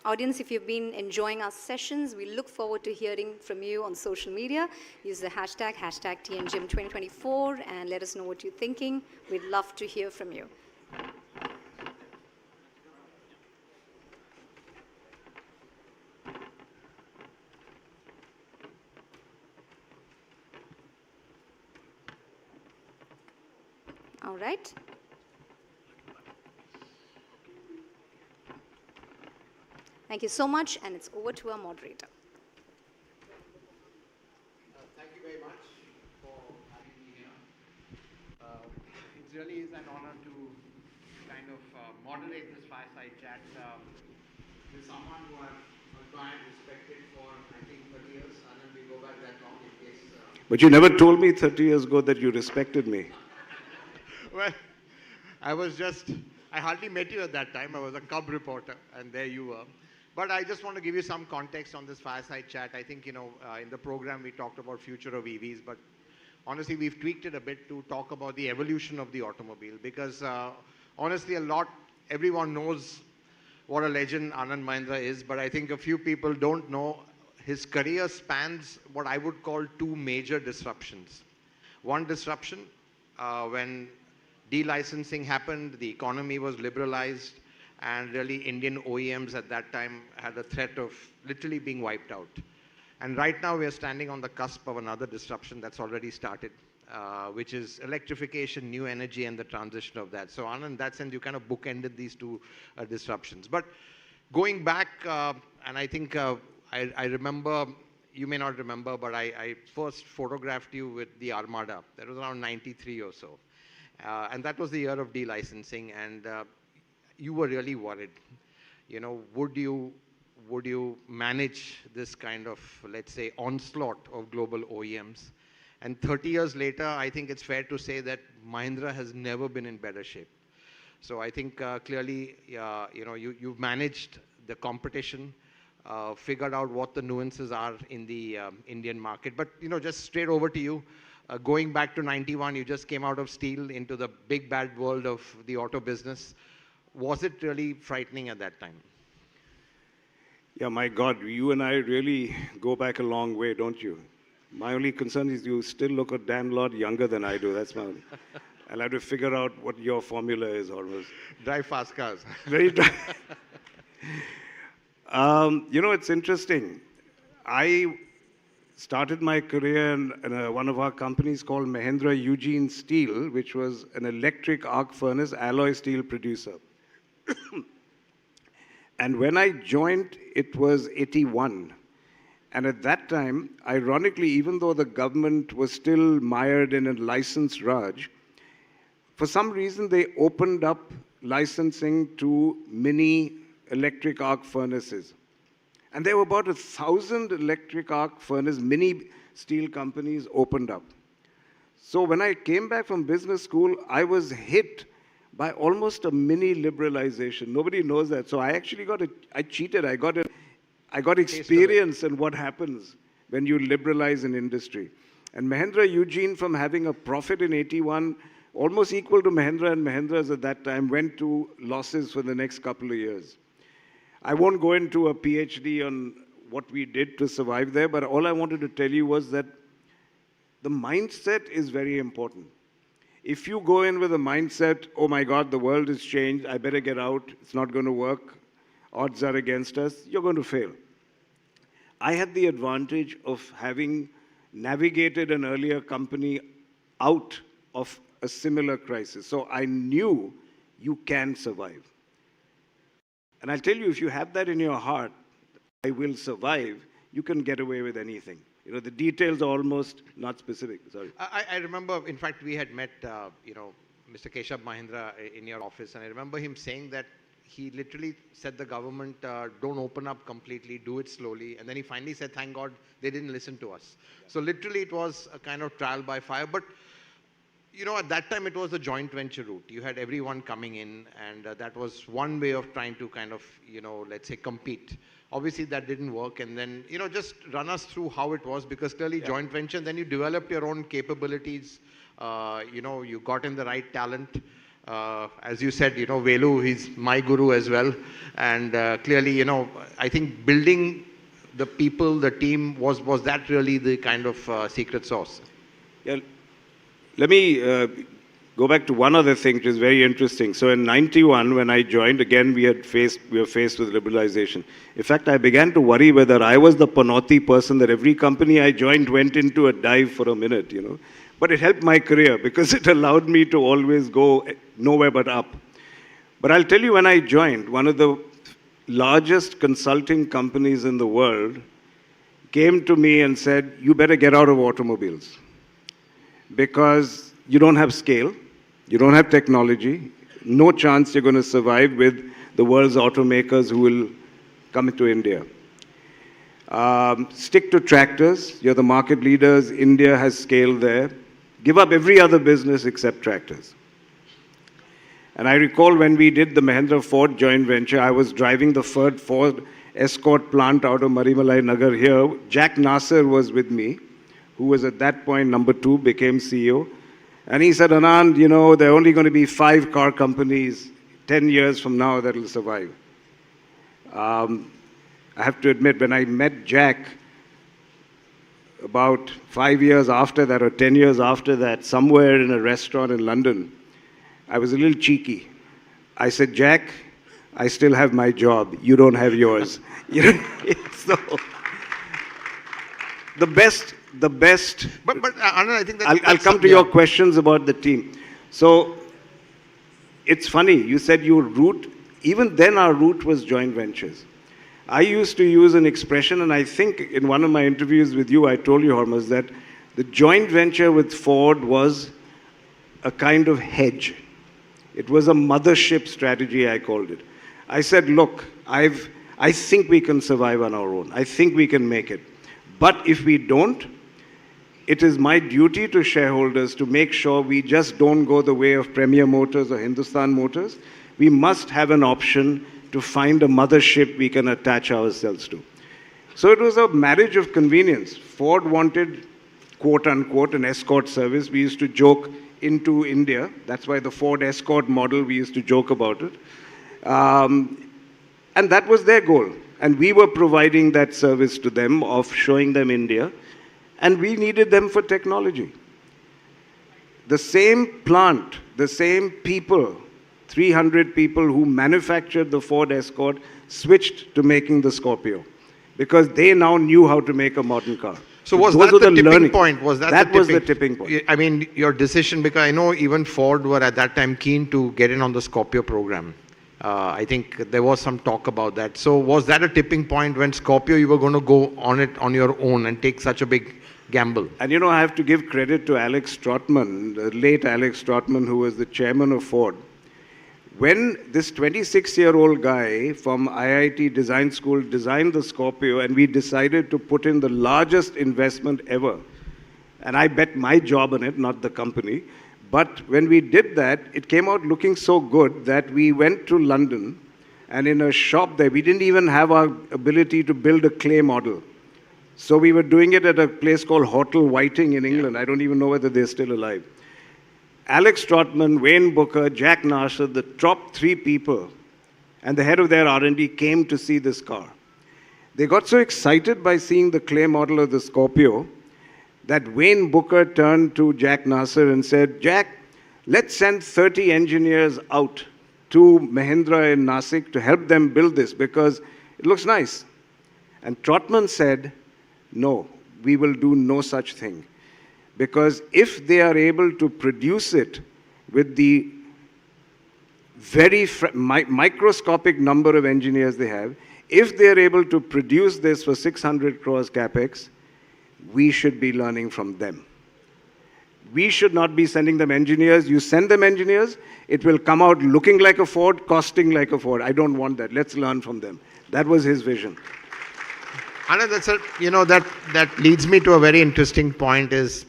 Audience, if you've been enjoying our sessions, we look forward to hearing from you on social media. Use the hashtag #TNGym2024, and let us know what you're thinking. We'd love to hear from you. All right. Thank you so much, and it's over to our moderator. Thank you very much for having me here. It really is an honor to kind of moderate this fireside chat with someone who I've admired, respected for, I think, 30 years. And then we go back that long in case... But you never told me 30 years ago that you respected me. Well, I hardly met you at that time. I was a cub reporter, and there you were. But I just want to give you some context on this fireside chat. I think, in the program we talked about future of EVs, but honestly, we've tweaked it a bit to talk about the evolution of the automobile because honestly, everyone knows what a legend Anand Mahindra is, but I think a few people don't know his career spans what I would call two major disruptions. One disruption when delicensing happened, the economy was liberalized, and really Indian OEMs at that time had a threat of literally being wiped out. And right now we are standing on the cusp of another disruption that's already started, which is electrification, new energy, and the transition of that. So Anand, in that sense, you kind of bookended these two disruptions. But going back, and I think I remember, you may not remember, but I first photographed you with the Armada. That was around 93 or so. And that was the year of delicensing, and you were really worried. Would you manage this kind of, let's say, onslaught of global OEMs? And 30 years later, I think it's fair to say that Mahindra has never been in better shape. So I think clearly, you've managed the competition, figured out what the nuances are in the Indian market. But, just straight over to you. Going back to 91, you just came out of steel into the big bad world of the auto business. Was it really frightening at that time? Yeah, my God, you and I really go back a long way, don't you? My only concern is you still look a damn lot younger than I do. That's my only. I'll have to figure out what your formula is almost. Drive fast cars. Very it's interesting. I started my career in one of our companies called Mahindra Eugene Steel, which was an electric arc furnace alloy steel producer. And when I joined, it was 81. And at that time, ironically, even though the government was still mired in a license raj, for some reason they opened up licensing to mini electric arc furnaces. And there were about 1,000 electric arc furnace mini steel companies opened up. So when I came back from business school, I was hit by almost a mini liberalization. Nobody knows that. So I actually I cheated. I got experience in what happens when you liberalize an industry. And Mahindra Eugene, from having a profit in 81, almost equal to Mahindra and Mahindra's at that time, went to losses for the next couple of years. I won't go into a PhD on what we did to survive there, but all I wanted to tell you was that the mindset is very important. If you go in with a mindset, oh my God, the world has changed, I better get out, it's not going to work, odds are against us, you're going to fail. I had the advantage of having navigated an earlier company out of a similar crisis. So I knew you can survive. And I'll tell you, if you have that in your heart, I will survive, you can get away with anything. You know, the details are almost not specific. Sorry. I remember, in fact, we had met, Mr. Keshav Mahindra in your office, and I remember him saying that he literally said the government, don't open up completely, do it slowly. And then he finally said, thank God they didn't listen to us. So literally it was a kind of trial by fire. But at that time it was the joint venture route. You had everyone coming in, and that was one way of trying to kind of, let's say, compete. Obviously that didn't work. And then, just run us through how it was, because clearly joint venture, then you developed your own capabilities. You got in the right talent. As you said, Velu, he's my guru as well. And clearly, I think building the people, the team, was that really the kind of secret sauce? Yeah. Let me go back to one other thing which is very interesting. So in 91, when I joined, again, we were faced with liberalization. In fact, I began to worry whether I was the Panoti person that every company I joined went into a dive for a minute, But it helped my career because it allowed me to always go nowhere but up. But I'll tell you, when I joined, one of the largest consulting companies in the world came to me and said, you better get out of automobiles, because you don't have scale, you don't have technology, no chance you're going to survive with the world's automakers who will come into India. Stick to tractors, you're the market leaders, India has scale there. Give up every other business except tractors. And I recall when we did the Mahindra Ford joint venture, I was driving the Ford Escort plant out of Marimalai Nagar here. Jack Nasser was with me, who was at that point number 2, became CEO. And he said, Anand, there are only going to be 5 car companies 10 years from now that will survive. I have to admit, when I met Jack about 5 years after that, or 10 years after that, somewhere in a restaurant in London, I was a little cheeky. I said, Jack, I still have my job. You don't have yours. So, the best. But Anand, I think that I'll come to your questions about the team. So it's funny, you said your route, even then our route was joint ventures. I used to use an expression, and I think in one of my interviews with you, I told you, Hormuz, that the joint venture with Ford was a kind of hedge. It was a mothership strategy, I called it. I said, look, I think we can survive on our own. I think we can make it. But if we don't, it is my duty to shareholders to make sure we just don't go the way of Premier Motors or Hindustan Motors. We must have an option to find a mothership we can attach ourselves to. So it was a marriage of convenience. Ford wanted, quote unquote, an escort service. We used to joke into India. That's why the Ford Escort model, we used to joke about it. And that was their goal. And we were providing that service to them of showing them India. And we needed them for technology. The same plant, the same people, 300 people who manufactured the Ford Escort switched to making the Scorpio because they now knew how to make a modern car. So was Those that were the tipping learning. point? Was that was the tipping point. I mean, your decision, because I know even Ford were at that time keen to get in on the Scorpio program. I think there was some talk about that. So was that a tipping point when Scorpio, you were going to go on it on your own and take such a big gamble? And I have to give credit to Alex Trotman, the late Alex Trotman, who was the chairman of Ford. When this 26-year-old guy from IIT Design School designed the Scorpio, and we decided to put in the largest investment ever, and I bet my job on it, not the company, but when we did that, it came out looking so good that we went to London, and in a shop there, we didn't even have our ability to build a clay model. So we were doing it at a place called Hotel Whiting in England. I don't even know whether they're still alive. Alex Trotman, Wayne Booker, Jack Nasser, the top 3 people, and the head of their R&D came to see this car. They got so excited by seeing the clay model of the Scorpio that Wayne Booker turned to Jack Nasser and said, Jack, let's send 30 engineers out to Mahindra in Nasik to help them build this because it looks nice. And Trotman said, no, we will do no such thing. Because if they are able to produce it with the very microscopic number of engineers they have, if they are able to produce this for 600 crores capex, we should be learning from them. We should not be sending them engineers. You send them engineers, it will come out looking like a Ford, costing like a Ford. I don't want that. Let's learn from them. That was his vision. Anand, that leads me to a very interesting point is,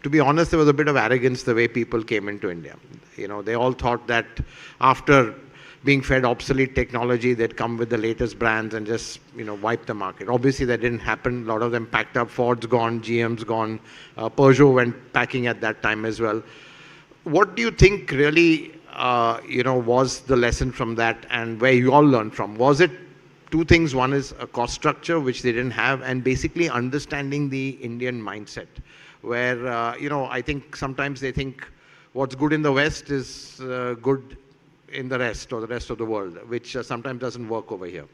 to be honest, there was a bit of arrogance the way people came into India. They all thought that after being fed obsolete technology, they'd come with the latest brands and just, wipe the market. Obviously, that didn't happen. A lot of them packed up. Ford's gone, GM's gone. Peugeot went packing at that time as well. What do you think really, was the lesson from that and where you all learned from? Was it 2 things? One is a cost structure, which they didn't have, and basically understanding the Indian mindset, where, I think sometimes they think what's good in the West is good in the rest or the rest of the world, which sometimes doesn't work over here.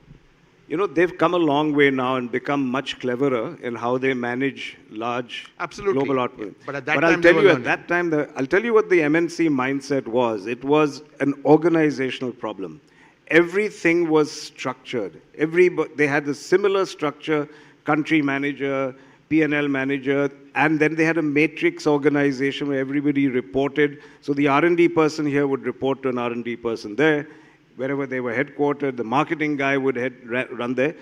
They've come a long way now and become much cleverer in how they manage large global output. But at that but time, I'll tell you what the MNC mindset was. It was an organizational problem. Everything was structured. They had a similar structure, country manager, P&L manager, and then they had a matrix organization where everybody reported. So the R&D person here would report to an R&D person there. Wherever they were headquartered, the marketing guy would run there.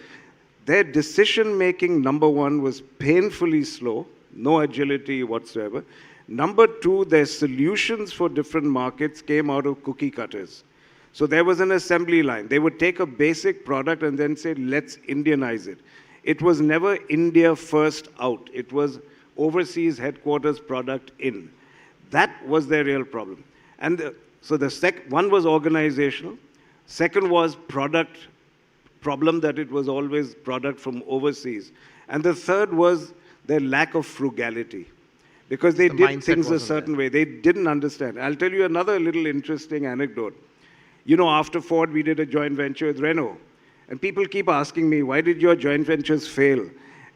Their decision-making, number 1, was painfully slow, no agility whatsoever. Number 2, their solutions for different markets came out of cookie cutters. So there was an assembly line. They would take a basic product and then say, let's Indianize it. It was never India first out. It was overseas headquarters product in. That was their real problem. And so one was organizational. Second was product problem, that it was always product from overseas. And the third was their lack of frugality. Because they did things a certain way. They didn't understand. I'll tell you another little interesting anecdote. After Ford, we did a joint venture with Renault. And people keep asking me, why did your joint ventures fail?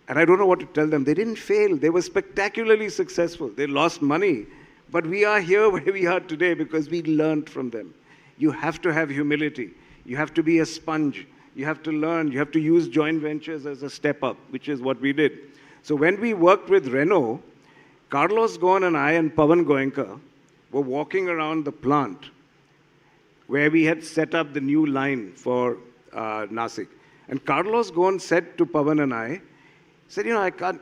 And I don't know what to tell them. They didn't fail. They were spectacularly successful. They lost money. But we are here where we are today because we learned from them. You have to have humility. You have to be a sponge. You have to learn. You have to use joint ventures as a step up, which is what we did. So when we worked with Renault, Carlos Ghosn and I and Pawan Goenka were walking around the plant where we had set up the new line for Nasik. And Carlos Ghosn said to Pawan and I,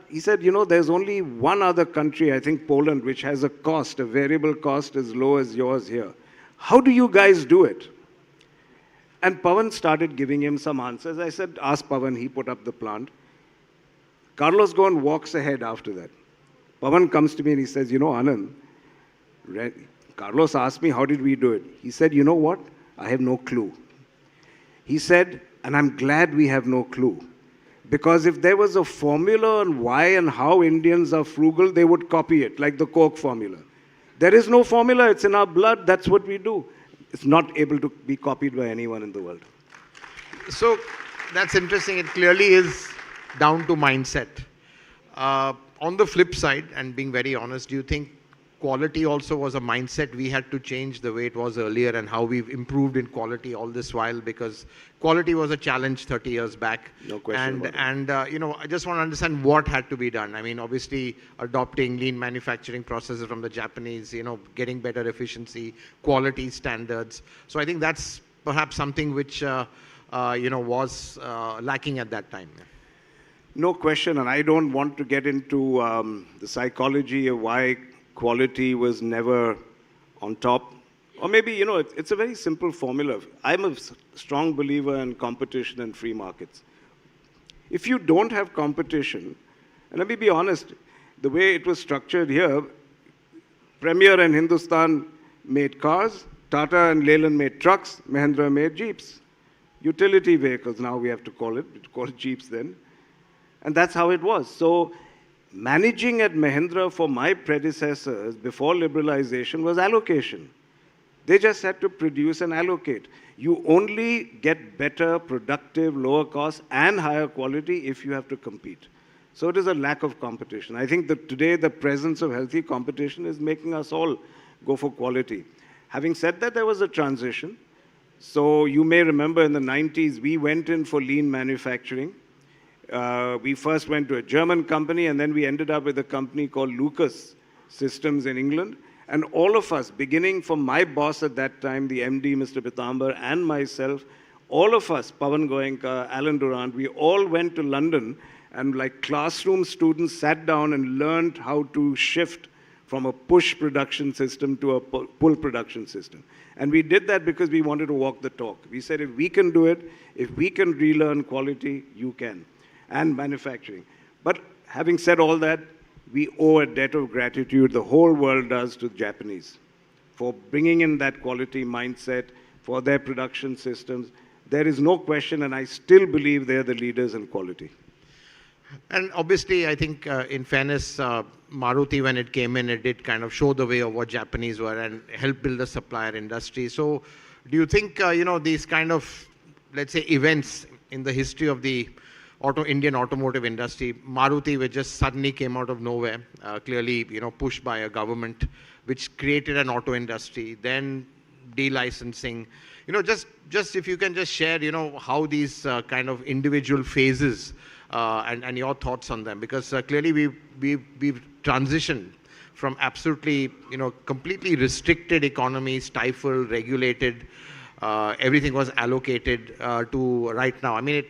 he said, there's only one other country, I think Poland, which has a variable cost as low as yours here. How do you guys do it? And Pawan started giving him some answers. I said, ask Pawan, he put up the plant. Carlos Ghosn walks ahead after that. Pawan comes to me and he says, Anand, Carlos asked me, how did we do it? He said, you know what? I have no clue. He said, And I'm glad we have no clue. Because if there was a formula on why and how Indians are frugal, they would copy it, like the Coke formula. There is no formula, it's in our blood, that's what we do. It's not able to be copied by anyone in the world. So that's interesting. It clearly is down to mindset. On the flip side, and being very honest, do you think quality also was a mindset we had to change the way it was earlier, and how we've improved in quality all this while? Because quality was a challenge 30 years back. No question And I just want to understand what had to be done. I mean, obviously adopting lean manufacturing processes from the Japanese, getting better efficiency, quality standards. So I think that's perhaps something which was lacking at that time. No question, and I don't want to get into the psychology of why quality was never on top. Or maybe, it's a very simple formula. I'm a strong believer in competition and free markets. If you don't have competition, and let me be honest, the way it was structured here, Premier and Hindustan made cars, Tata and Leyland made trucks, Mahindra made jeeps. Utility vehicles, now we have to call it jeeps then. And that's how it was. So managing at Mahindra for my predecessors before liberalization was allocation. They just had to produce and allocate. You only get better, productive, lower cost, and higher quality if you have to compete. So it is a lack of competition. I think that today the presence of healthy competition is making us all go for quality. Having said that, there was a transition. So you may remember in the 90s, we went in for lean manufacturing. We first went to a German company, and then we ended up with a company called Lucas Systems in England. And all of us, beginning from my boss at that time, the MD, Mr. Pitambar, and myself, all of us, Pawan Goenka, Alan Durant, we all went to London and like classroom students sat down and learned how to shift from a push production system to a pull production system. And we did that because we wanted to walk the talk. We said, if we can do it, if we can relearn quality, you can. And manufacturing. But having said all that, we owe a debt of gratitude, the whole world does, to the Japanese for bringing in that quality mindset, for their production systems. There is no question, and I still believe they're the leaders in quality. And obviously, I think in fairness, Maruti, when it came in, it did kind of show the way of what Japanese were and help build the supplier industry. So do you think, these kind of, let's say, events in the history of the Indian automotive industry, Maruti, which just suddenly came out of nowhere, clearly, pushed by a government, which created an auto industry, then delicensing. Just if you can just share, how these kind of individual phases and your thoughts on them, because clearly we've transitioned from absolutely, completely restricted economy, stifled, regulated, everything was allocated to right now. I mean,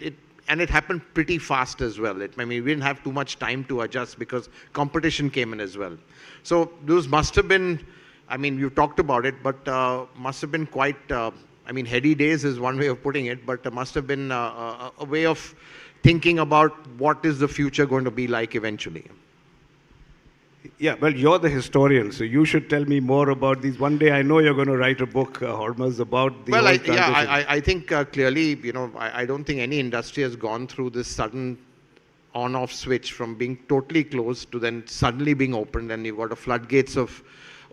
it happened pretty fast as well. We didn't have too much time to adjust because competition came in as well. So those must have been, you talked about it, but must have been quite, heady days is one way of putting it, but must have been a way of thinking about what is the future going to be like eventually. Yeah, well, you're the historian, so you should tell me more about these. One day I know you're going to write a book, Hormuz, about the whole transition. I think clearly, I don't think any industry has gone through this sudden on-off switch from being totally closed to then suddenly being opened, and you've got a floodgates of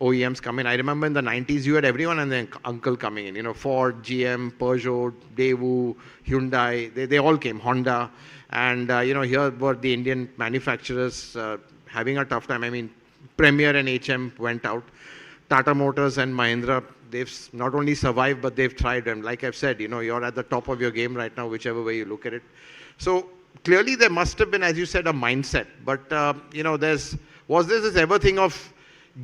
OEMs come in. I remember in the 90s, you had everyone and their uncle coming in, Ford, GM, Peugeot, Daewoo, Hyundai, they all came, Honda. And, here were the Indian manufacturers having a tough time. Premier and HM went out. Tata Motors and Mahindra, they've not only survived, but they've thrived. And like I've said, you're at the top of your game right now, whichever way you look at it. So clearly there must have been, as you said, a mindset. But, was there this ever thing of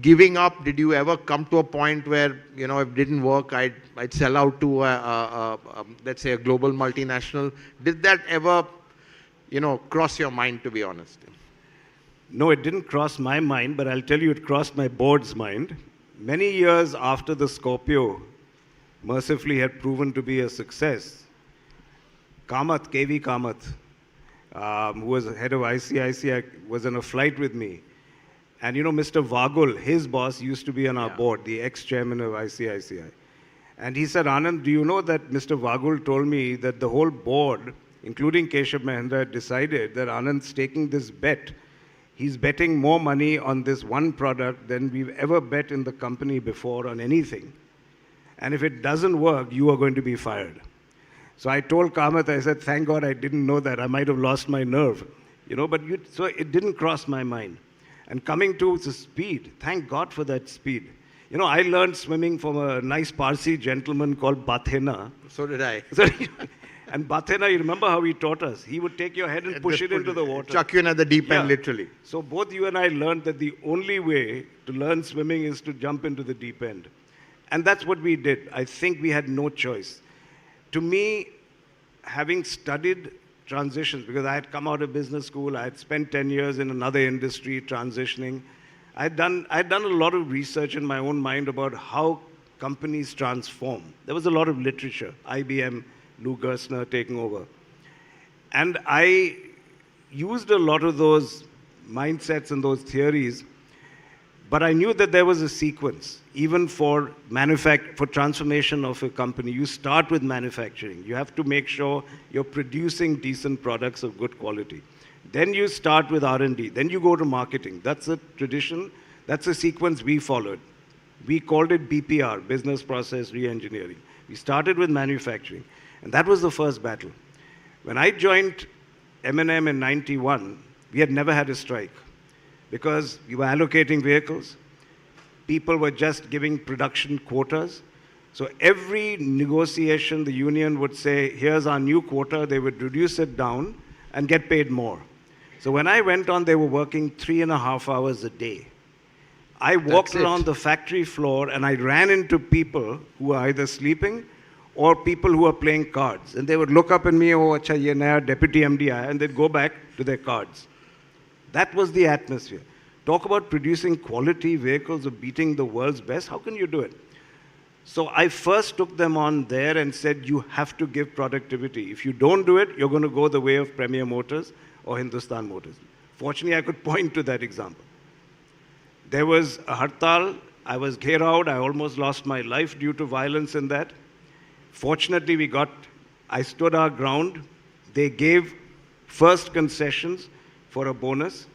giving up? Did you ever come to a point where, if it didn't work, I'd sell out to, let's say, a global multinational? Did that ever, cross your mind, to be honest? No, it didn't cross my mind, but I'll tell you it crossed my board's mind. Many years after the Scorpio mercifully had proven to be a success, Kamath, KV Kamath, who was head of ICICI, was on a flight with me. And Mr. Vagul, his boss, used to be on our board, the ex-chairman of ICICI. And he said, Anand, do you know that Mr. Vagul told me that the whole board, including Keshav Mahendra, decided that Anand's taking this bet. He's betting more money on this one product than we've ever bet in the company before on anything. And if it doesn't work, you are going to be fired. So I told Kamath, I said, thank God I didn't know that. I might have lost my nerve. So it didn't cross my mind. And coming to the speed, thank God for that speed. I learned swimming from a nice Parsi gentleman called Bathena. So did I. And Bathena, you remember how he taught us? He would take your head and push it into the water. Chuck you in at the deep end, literally. So both you and I learned that the only way to learn swimming is to jump into the deep end. And that's what we did. I think we had no choice. To me, having studied transitions, because I had come out of business school, I had spent 10 years in another industry transitioning. I'd done a lot of research in my own mind about how companies transform. There was a lot of literature, IBM, Lou Gerstner taking over. And I used a lot of those mindsets and those theories, but I knew that there was a sequence, even for transformation of a company. You start with manufacturing. You have to make sure you're producing decent products of good quality. Then you start with R&D. Then you go to marketing. That's a tradition. That's a sequence we followed. We called it BPR, Business Process Reengineering. We started with manufacturing. And that was the first battle. When I joined M&M in 91, we had never had a strike because we were allocating vehicles. People were just giving production quotas. So every negotiation, the union would say, here's our new quota. They would reduce it down and get paid more. So when I went on, they were working 3.5 hours a day. I walked around the factory floor and I ran into people who were either sleeping or people who were playing cards. And they would look up at me, oh, acha, ye naya deputy MD aaya, and they'd go back to their cards. That was the atmosphere. Talk about producing quality vehicles or beating the world's best. How can you do it? So I first took them on there and said, you have to give productivity. If you don't do it, you're going to go the way of Premier Motors or Hindustan Motors. Fortunately, I could point to that example. There was a hartal. I was ghairaud. I almost lost my life due to violence in that. Fortunately, I stood our ground. They gave first concessions for a bonus.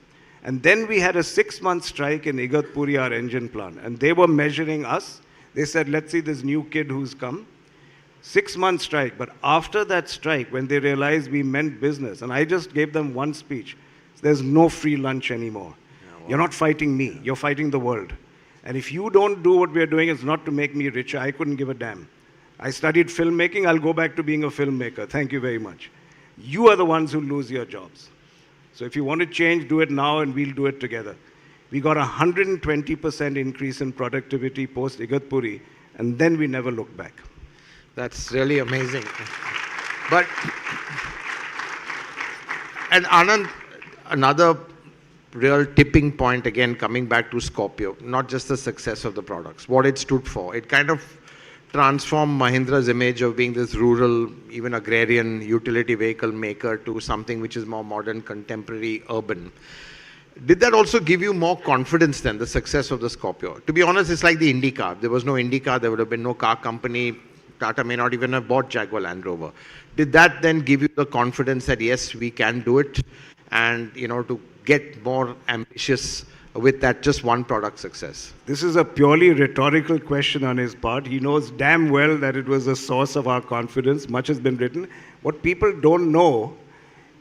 And then we had a 6-month strike in Igatpuri, our engine plant. And they were measuring us. They said, let's see this new kid who's come. 6-month strike. But after that strike, when they realized we meant business, and I just gave them one speech, there's no free lunch anymore. Yeah, wow. You're not fighting me. You're fighting the world. And if you don't do what we're doing, it's not to make me richer. I couldn't give a damn. I studied filmmaking. I'll go back to being a filmmaker. Thank you very much. You are the ones who lose your jobs. So if you want to change, do it now and we'll do it together. We got 120% increase in productivity post Igatpuri, and then we never looked back. That's really amazing. And Anand, another real tipping point, again, coming back to Scorpio, not just the success of the products, what it stood for. It kind of transformed Mahindra's image of being this rural, even agrarian utility vehicle maker to something which is more modern, contemporary, urban. Did that also give you more confidence than the success of the Scorpio? To be honest, it's like the Indy car. There was no Indy car, there would have been no car company. Tata may not even have bought Jaguar Land Rover. Did that then give you the confidence that yes, we can do it, and to get more ambitious with that just one product success? This is a purely rhetorical question on his part. He knows damn well that it was a source of our confidence. Much has been written. What people don't know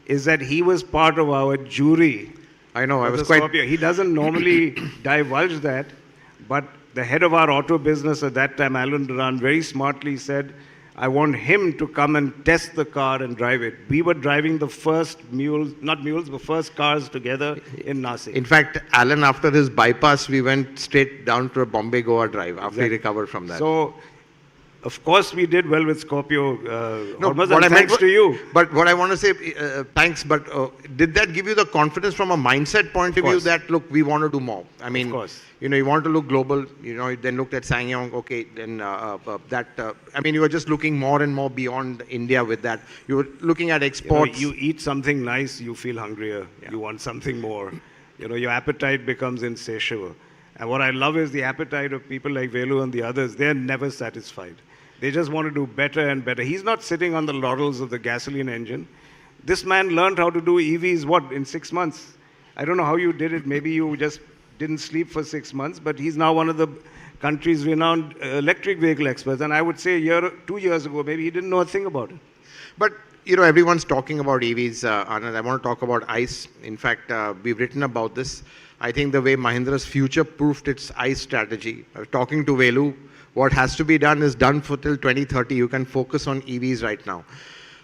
is that he was part of our jury. I know, I was Scorpio. He doesn't normally divulge that, but the head of our auto business at that time, Alan Duran, very smartly said, I want him to come and test the car and drive it. We were driving the first first cars together in Nasik. In fact, Alan, after his bypass, we went straight down to a Bombay-Goa drive after he recovered from that. So, of course, we did well with Scorpio. Thanks to you. But what I want to say, thanks, but did that give you the confidence from a mindset point of view that, look, we want to do more? I mean, you want to look global, then looked at SsangYong, okay, then I mean, you were just looking more and more beyond India with that. You were looking at exports. You eat something nice, you feel hungrier. Yeah. You want something more. Your appetite becomes insatiable. And what I love is the appetite of people like Velu and the others. They're never satisfied. They just want to do better and better. He's not sitting on the laurels of the gasoline engine. This man learned how to do EVs, what, in 6 months? I don't know how you did it. Maybe you just didn't sleep for 6 months, but he's now one of the country's renowned electric vehicle experts. And I would say 2 years ago, maybe he didn't know a thing about it. But everyone's talking about EVs, Anand. I want to talk about ICE. In fact, we've written about this. I think the way Mahindra's future-proofed its ICE strategy. I was talking to Velu. What has to be done is done for till 2030. You can focus on EVs right now.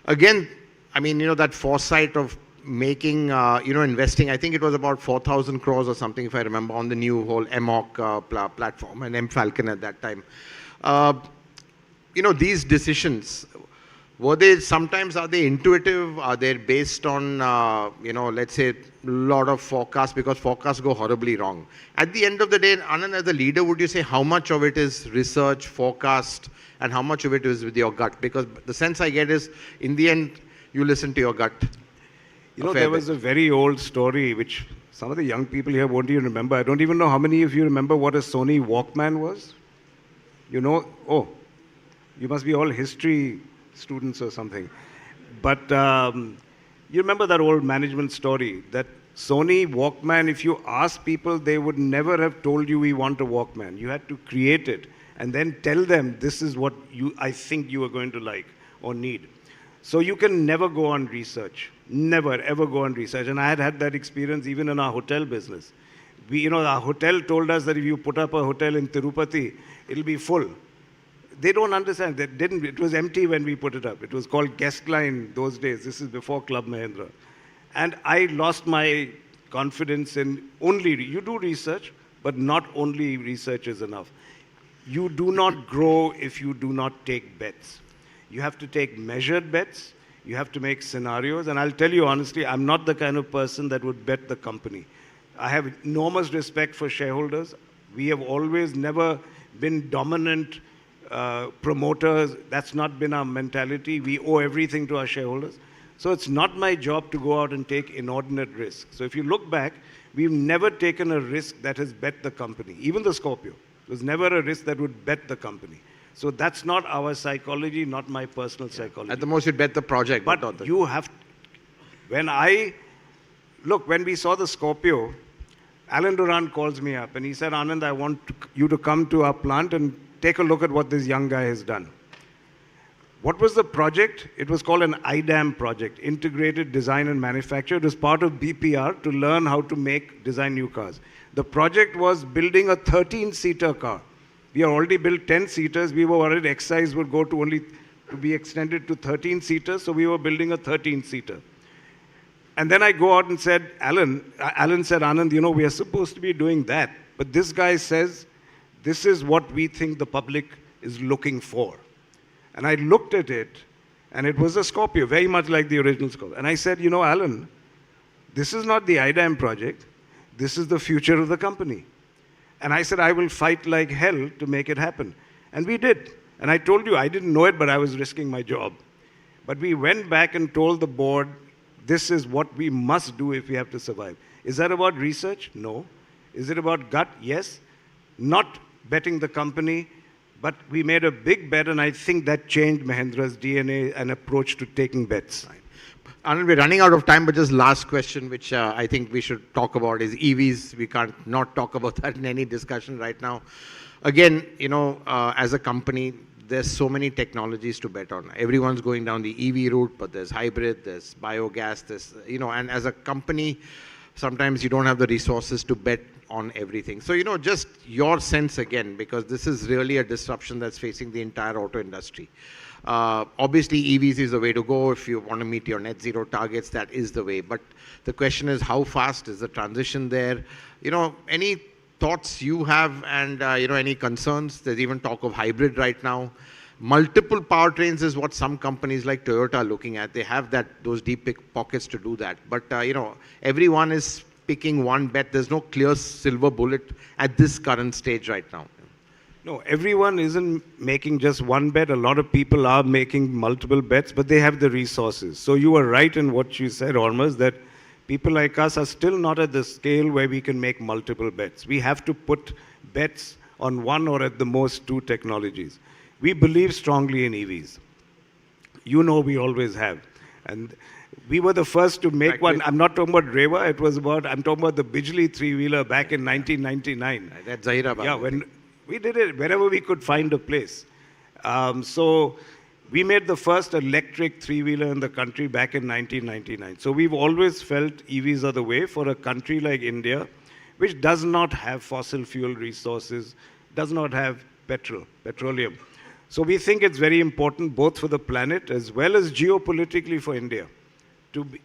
Again, I mean, that foresight of making, investing, I think it was about 4,000 crores or something, if I remember, on the new whole MHawk platform and M-Falcon at that time. These decisions, sometimes are they intuitive? Are they based on, let's say, a lot of forecasts, because forecasts go horribly wrong? At the end of the day, Anand, as a leader, would you say how much of it is research, forecast, and how much of it is with your gut? Because the sense I get is, in the end, you listen to your gut. There was a very old story which some of the young people here won't even remember. I don't even know how many of you remember what a Sony Walkman was. Oh, you must be all history students or something. But you remember that old management story, that Sony Walkman, if you ask people, they would never have told you we want a Walkman. You had to create it and then tell them this is what I think you are going to like or need. So you can never go on research, never ever go on research. And I had that experience even in our hotel business. Our hotel told us that if you put up a hotel in Tirupati, it'll be full. They don't understand. It was empty when we put it up. It was called Guest Line those days. This is before Club Mahindra. And I lost my confidence in you do research, but not only research is enough. You do not grow if you do not take bets. You have to take measured bets. You have to make scenarios. And I'll tell you honestly, I'm not the kind of person that would bet the company. I have enormous respect for shareholders. We have always never been dominant promoters. That's not been our mentality. We owe everything to our shareholders. So it's not my job to go out and take inordinate risks. So if you look back, we've never taken a risk that has bet the company. Even the Scorpio. It was never a risk that would bet the company. So that's not our psychology, not my personal psychology. At the most, you'd bet the project. But you have... When we saw the Scorpio, Alan Durant calls me up and he said, Anand, I want you to come to our plant and take a look at what this young guy has done. What was the project? It was called an IDAM project, Integrated Design and Manufacture. It was part of BPR to learn how to design new cars. The project was building a 13-seater car. We had already built 10-seaters. We were worried excise would go to be extended to 13-seaters, so we were building a 13-seater. And then I go out and said, Alan said, Anand, we are supposed to be doing that. But this guy says, this is what we think the public is looking for. And I looked at it, and it was a Scorpio, very much like the original Scorpio. And I said, Alan, this is not the IDAM project. This is the future of the company. And I said, I will fight like hell to make it happen. And we did. And I told you, I didn't know it, but I was risking my job. But we went back and told the board, this is what we must do if we have to survive. Is that about research? No. Is it about gut? Yes. Not betting the company, but we made a big bet, and I think that changed Mahindra's DNA and approach to taking bets. Anand, we're running out of time, but just last question, which I think we should talk about is EVs. We can't not talk about that in any discussion right now. Again, as a company, there's so many technologies to bet on. Everyone's going down the EV route, but there's hybrid, there's biogas, and as a company, sometimes you don't have the resources to bet on everything. So, just your sense again, because this is really a disruption that's facing the entire auto industry. Obviously, EVs is the way to go. If you want to meet your net zero targets, that is the way. But the question is, how fast is the transition there? Any thoughts you have and, any concerns? There's even talk of hybrid right now. Multiple powertrains is what some companies like Toyota are looking at. They have those deep pockets to do that. But, everyone is picking one bet. There's no clear silver bullet at this current stage right now. No, everyone isn't making just one bet. A lot of people are making multiple bets, but they have the resources. So you are right in what you said, Ormas, that people like us are still not at the scale where we can make multiple bets. We have to put bets on one or at the most two technologies. we believe strongly in EVs. You know we always have. And we were the first to make one. I'm not talking about Reva, I'm talking about the Bijli three-wheeler back in 1999. That's Zahirabad. Yeah, when we did it wherever we could find a place. So we made the first electric three-wheeler in the country back in 1999. So we've always felt EVs are the way for a country like India, which does not have fossil fuel resources, does not have petroleum. So we think it's very important both for the planet as well as geopolitically for India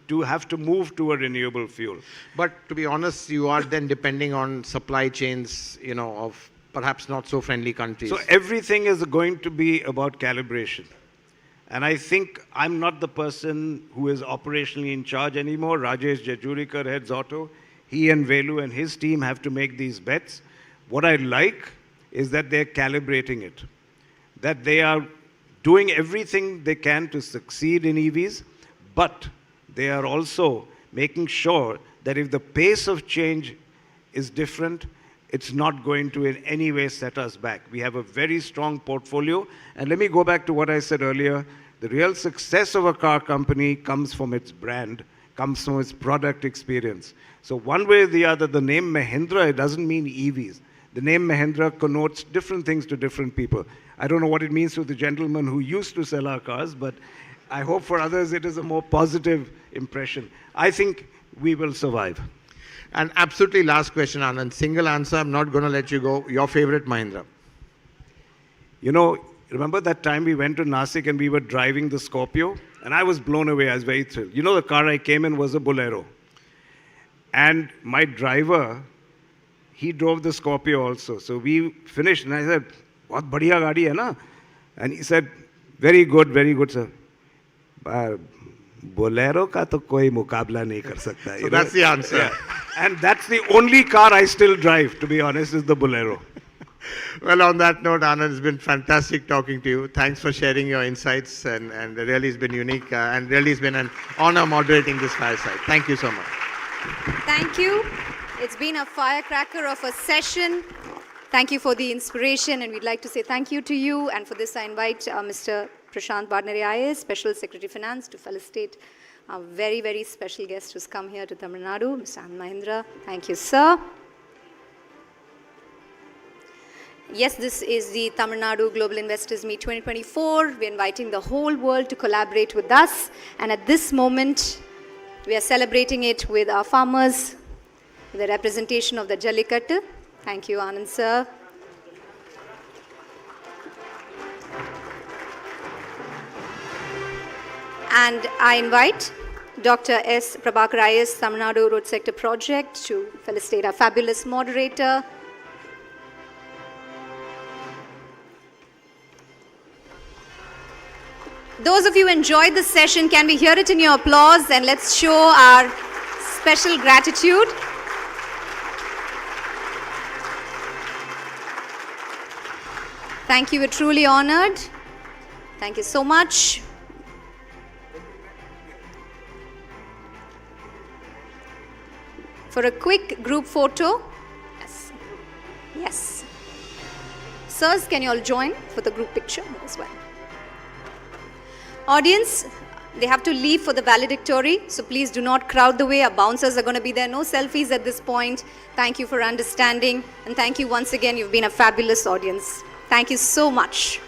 to have to move to a renewable fuel. But to be honest, you are then depending on supply chains, of perhaps not so friendly countries. So everything is going to be about calibration. And I think I'm not the person who is operationally in charge anymore. Rajesh Jejurikar heads auto. He and Velu and his team have to make these bets. What I like is that they're calibrating it, that they are doing everything they can to succeed in EVs, but they are also making sure that if the pace of change is different, it's not going to in any way set us back. We have a very strong portfolio. And let me go back to what I said earlier. The real success of a car company comes from its brand, comes from its product experience. So one way or the other, the name Mahindra, it doesn't mean EVs. The name Mahindra connotes different things to different people. I don't know what it means to the gentleman who used to sell our cars, but I hope for others it is a more positive impression. I think we will survive. And absolutely last question, Anand. Single answer, I'm not going to let you go. Your favorite Mahindra? Remember that time we went to Nasik and we were driving the Scorpio? And I was blown away. I was very thrilled. The car I came in was a Bolero. And my driver, he drove the Scorpio also. So we finished and I said, "Bahut badhiya gaadi hai na?" And he said, very good, sir. Bolero ka to koi mukabla nahi kar sakta. So that's the answer. Yeah. And that's the only car I still drive, to be honest, is the Bolero. Well, on that note, Anand, it's been fantastic talking to you. Thanks for sharing your insights, and really it's been unique, and really it's been an honor moderating this fireside. Thank you so much. Thank you. It's been a firecracker of a session. Thank you for the inspiration, and we'd like to say thank you to you. And for this, I invite Mr. Prashant Badneri IAS, Special Secretary Finance, to felicitate a very, very special guest who's come here to Tamil Nadu, Mr. Anand Mahindra. Thank you, sir. Yes, this is the Tamil Nadu Global Investors Meet 2024. We're inviting the whole world to collaborate with us. And at this moment, we are celebrating it with our farmers, with the representation of the Jallikattu. Thank you, Anand, sir. And I invite Dr. S. Prabhakar IAS, Tamil Nadu Road Sector Project, to felicitate our fabulous moderator. Those of you who enjoyed the session, can we hear it in your applause? And let's show our special gratitude. Thank you, we're truly honored. Thank you so much. For a quick group photo. Yes. Yes. Sirs, can you all join for the group picture as well? Audience, they have to leave for the valedictory, so please do not crowd the way. Our bouncers are going to be there. No selfies at this point. Thank you for understanding, and thank you once again. You've been a fabulous audience. Thank you so much.